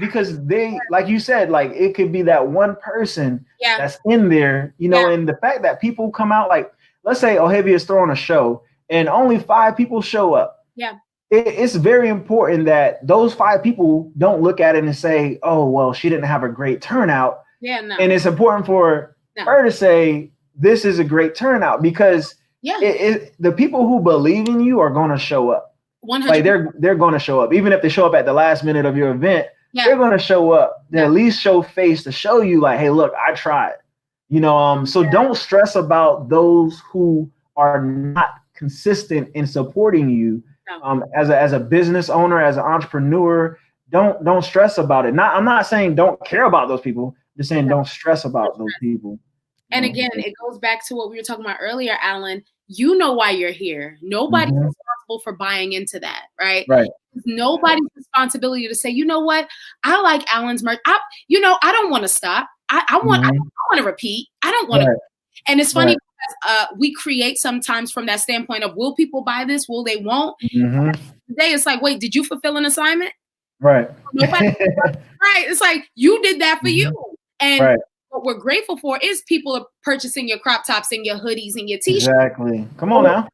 they, like you said, like it could be that one person that's in there, and the fact that people come out, like, let's say Ohavia is throwing a show and only 5 people show up. Yeah. It's very important that those 5 people don't look at it and say, oh, well, she didn't have a great turnout. Yeah, no. And it's important for her to say, this is a great turnout, because the people who believe in you are going to show up. 100%. Like they're going to show up. Even if they show up at the last minute of your event, they're going to show up. They at least show face to show you like, hey, look, I tried. You know, so don't stress about those who are not consistent in supporting you. As a business owner, as an entrepreneur, don't stress about it. I'm not saying don't care about those people. Just saying don't stress about those people. And again, it goes back to what we were talking about earlier, Alan. You know why you're here. Nobody's responsible for buying into that, right? Right. It's nobody's responsibility to say, you know what, I like Alan's merch. I don't want to stop. I want to repeat. I don't want to. And it's funny because we create sometimes from that standpoint of, will people buy this? Will they won't? Today it's like, wait, did you fulfill an assignment? Right. Nobody. Right. It's like, you did that for you. And what we're grateful for is people are purchasing your crop tops and your hoodies and your t-shirts. Exactly. Come on now.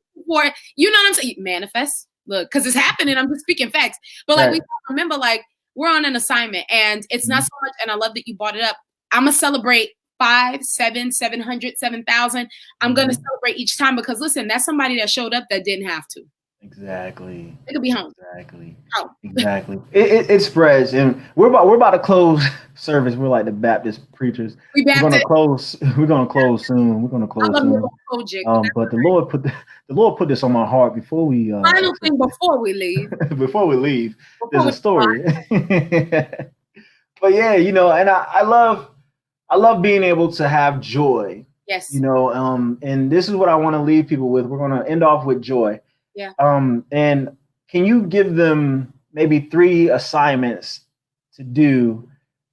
You know what I'm saying? Manifest. Look, because it's happening. I'm just speaking facts. But like we remember, like we're on an assignment, and it's not so much. And I love that you brought it up. I'm gonna celebrate 5, 7, 700, 7,000. I'm gonna celebrate each time, because listen, that's somebody that showed up that didn't have to. Exactly. They could be home. Exactly. Oh. Exactly. It spreads, and we're about to close service. We're like the Baptist preachers. We're gonna close. We're gonna close soon. We're gonna close soon. But the Lord put this on my heart before we. Final thing before we leave. There's a story. But yeah, you know, and I love being able to have joy. Yes. You know, and this is what I want to leave people with. We're gonna end off with joy. Yeah. And can you give them maybe 3 assignments to do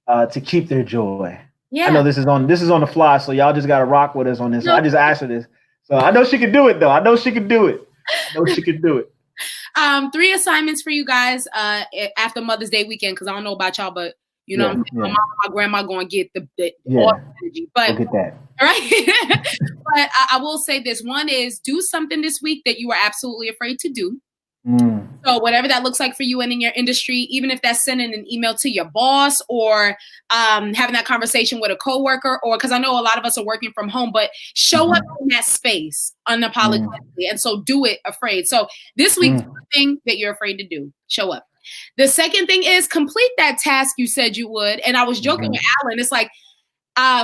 to keep their joy? Yeah. I know this is on the fly, so y'all just gotta rock with us on this. No. I just asked her this. So I know she can do it though. I know she can do it. 3 assignments for you guys after Mother's Day weekend, because I don't know about y'all, but you know, my mom, my grandma going to get the energy. But get that. Right. But I will say this. One is, do something this week that you are absolutely afraid to do. So whatever that looks like for you and in your industry, even if that's sending an email to your boss, or having that conversation with a coworker, or because I know a lot of us are working from home, but show up in that space unapologetically. And so do it afraid. So this week's thing that you're afraid to do, show up. The second thing is complete that task you said you would. And I was joking with Alan. It's like,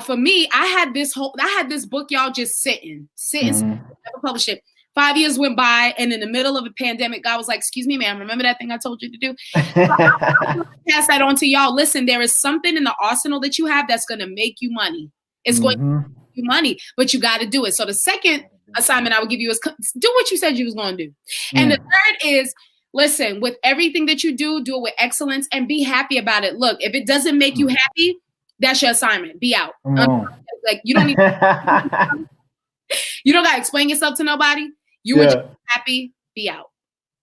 for me, I had this book, y'all, just sitting, never published it. 5 years went by, and in the middle of a pandemic, God was like, excuse me, ma'am, remember that thing I told you to do? So I'm pass that on to y'all. Listen, there is something in the arsenal that you have that's going to make you money. It's going to make you money, but you got to do it. So the second assignment I would give you is do what you said you was going to do. And the third is, listen, with everything that you do it with excellence and be happy about it. Look, if it doesn't make you happy, that's your assignment. Be out. Like you don't need you don't got to explain yourself to nobody. You were just happy, be out.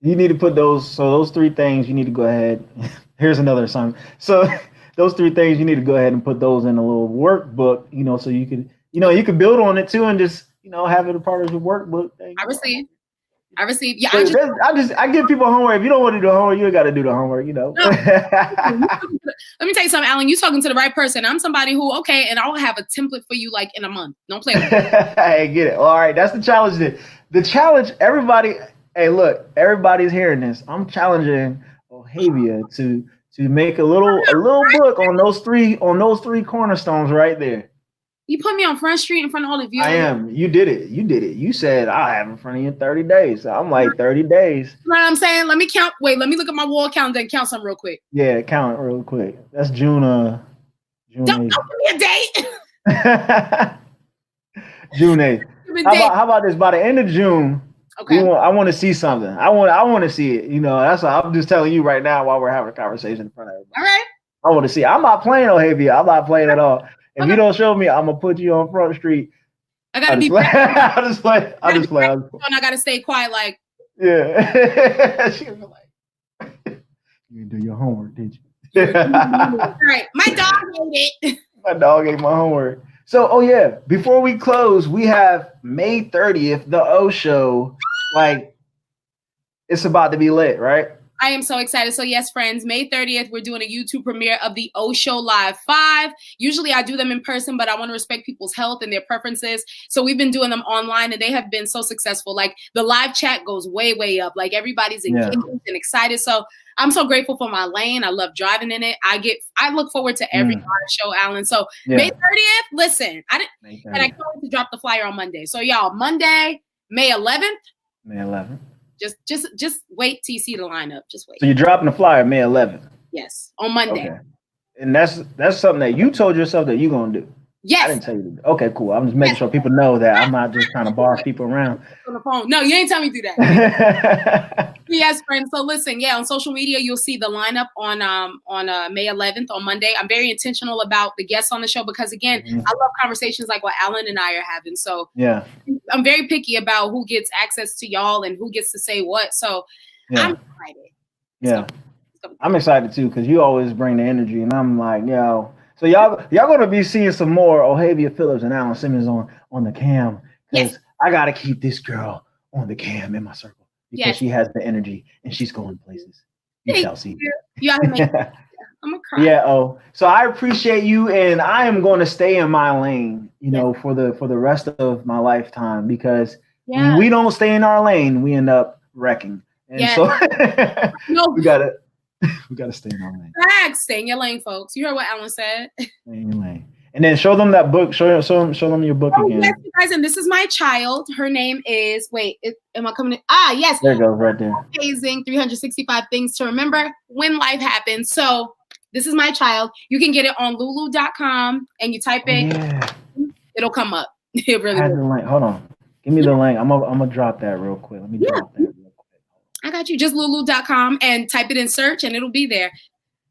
You need to put those 3 things, you need to go ahead. Here's another assignment. So those 3 things, you need to go ahead and put those in a little workbook, you know, so you can, you know, you can build on it too, and just, you know, have it a part of your workbook. I receive. Yeah, I give people homework. If you don't want to do homework, you got to do the homework, you know. No. Let me tell you something, Alan. You're talking to the right person. I'm somebody who, and I'll have a template for you like in a month. Don't play with me. Hey, get it. All right, that's the challenge then. The challenge, everybody. Hey, look, everybody's hearing this. I'm challenging Ohavia to make a little book on those three cornerstones right there. You put me on Front Street in front of all the viewers. I am. You did it. You said I'll have in front of you in 30 days. So I'm like 30 days. You know what I'm saying? Let me count. Wait, let me look at my wall calendar and count some real quick. Yeah, count it real quick. That's June. Don't give me a date. June 8th. How about this? By the end of June, I want to see something. I want to see it. You know, that's what I'm just telling you right now while we're having a conversation in front of everybody. All right. I want to see it. I'm not playing Ohavia. I'm not playing at all. If you don't show me, I'm gonna put you on Front Street. I gotta be. I'll just play. And I gotta stay quiet, like. Yeah. She gonna be like, you didn't do your homework, did you? All right. My dog ate it. My dog ate my homework. So, before we close, we have May 30th, the O Show. Like, it's about to be lit, right? I am so excited. So yes, friends, May 30th, we're doing a YouTube premiere of the O Show Live 5. Usually I do them in person, but I want to respect people's health and their preferences. So we've been doing them online and they have been so successful. Like the live chat goes way, way up. Like everybody's engaged and excited. So I'm so grateful for my lane. I love driving in it. I look forward to every live show, Alan. So May 30th, listen, I can't wait to drop the flyer on Monday. So y'all, Monday, May 11th. May 11th. Just wait till you see the lineup. Just wait. So you're dropping the flyer May 11th. Yes, on Monday. Okay. And that's something that you told yourself that you're gonna do. Yes. I didn't tell you to do. Okay, cool. I'm just making sure people know that I'm not just trying to bar people around. On the phone. No, you ain't tell me to do that. Yes, friends. So listen, on social media, you'll see the lineup on May 11th on Monday. I'm very intentional about the guests on the show because again, I love conversations like what Alan and I are having. So yeah, I'm very picky about who gets access to y'all and who gets to say what. So I'm excited. Yeah. I'm excited too because you always bring the energy, and I'm like, yo. So y'all gonna be seeing some more Ohavia Phillips and Alan Simmons on the cam because I gotta keep this girl on the cam in my circle because she has the energy and she's going places. You shall see. You gotta make it. I'm gonna cry. Yeah. Oh, so I appreciate you, and I am going to stay in my lane, you know, for the rest of my lifetime because when we don't stay in our lane, we end up wrecking. And so we gotta stay in our lane. Facts. Stay in your lane, folks. You heard what Alan said. Stay in your lane. And then show them that book. Show them your book again. Yes, you guys, and this is my child. Her name is am I coming? Yes. There it goes, right there. Amazing 365 things to remember when life happens. So this is my child. You can get it on lulu.com and you type it. It'll come up. It really will. The link. Hold on. Give me the link. I'm gonna drop that real quick. Let me drop that real quick. I got you. Just lulu.com and type it in search and it'll be there.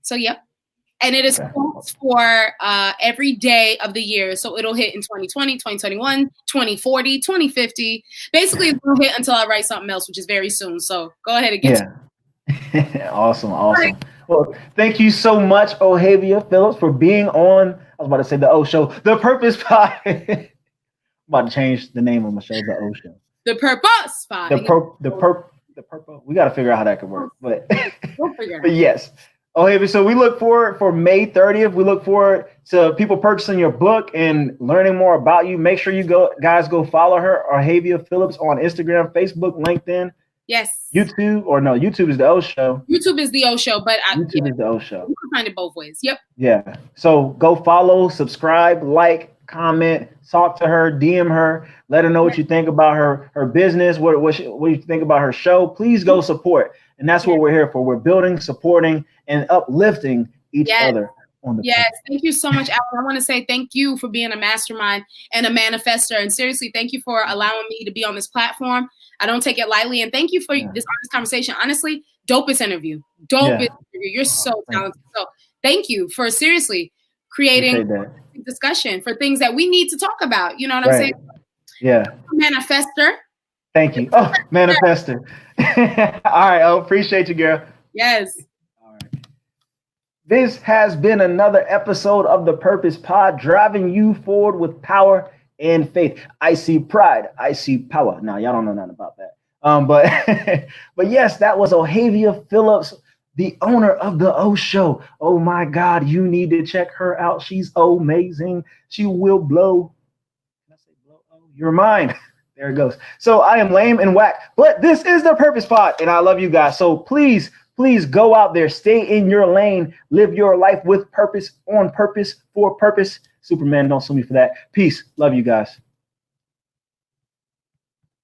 So, yep. And it is for every day of the year. So it'll hit in 2020, 2021, 2040, 2050. Basically, it will hit until I write something else, which is very soon. So go ahead and get Awesome. Right. Well, thank you so much, Ohavia Phillips, for being on, I was about to say the O Show, the Purpose Pod. I'm about to change the name of my show, the O Show. The Purpose Pod. The purple. We got to figure out how that could work, but we'll figure it out. But yes. Okay, so we look forward for May 30th. We look forward to people purchasing your book and learning more about you. Make sure you guys go follow her, Ohavia Phillips, on Instagram, Facebook, LinkedIn. Yes. YouTube, or no, YouTube is the O Show. YouTube is the O Show, but YouTube is the O Show. You can find it both ways. Yep. Yeah. So go follow, subscribe, like, comment, talk to her, DM her, let her know what you think about her business, what you think about her show. Please go support. And that's what we're here for. We're building, supporting, and uplifting each other on the Yes, thank you so much, Alan. I want to say thank you for being a mastermind and a manifester. And seriously, thank you for allowing me to be on this platform. I don't take it lightly. And thank you for this honest conversation. Honestly, dopest interview. Dopest interview. You're so talented. So thank you for seriously creating discussion for things that we need to talk about. You know what I'm saying? Yeah. Manifester. Thank you. Oh, manifester. All right. I appreciate you, girl. Yes. All right. This has been another episode of the Purpose Pod, driving you forward with power and faith. I see pride. I see power. Now, y'all don't know nothing about that. But yes, that was Ohavia Phillips, the owner of the O Show. Oh my God, you need to check her out. She's amazing. She will blow. Can I say blow? Oh, your mind. There it goes. So I am lame and whack, but this is the Purpose Pod, and I love you guys. So please go out there, stay in your lane, live your life with purpose, on purpose, for purpose. Superman, don't sue me for that. Peace. Love you guys.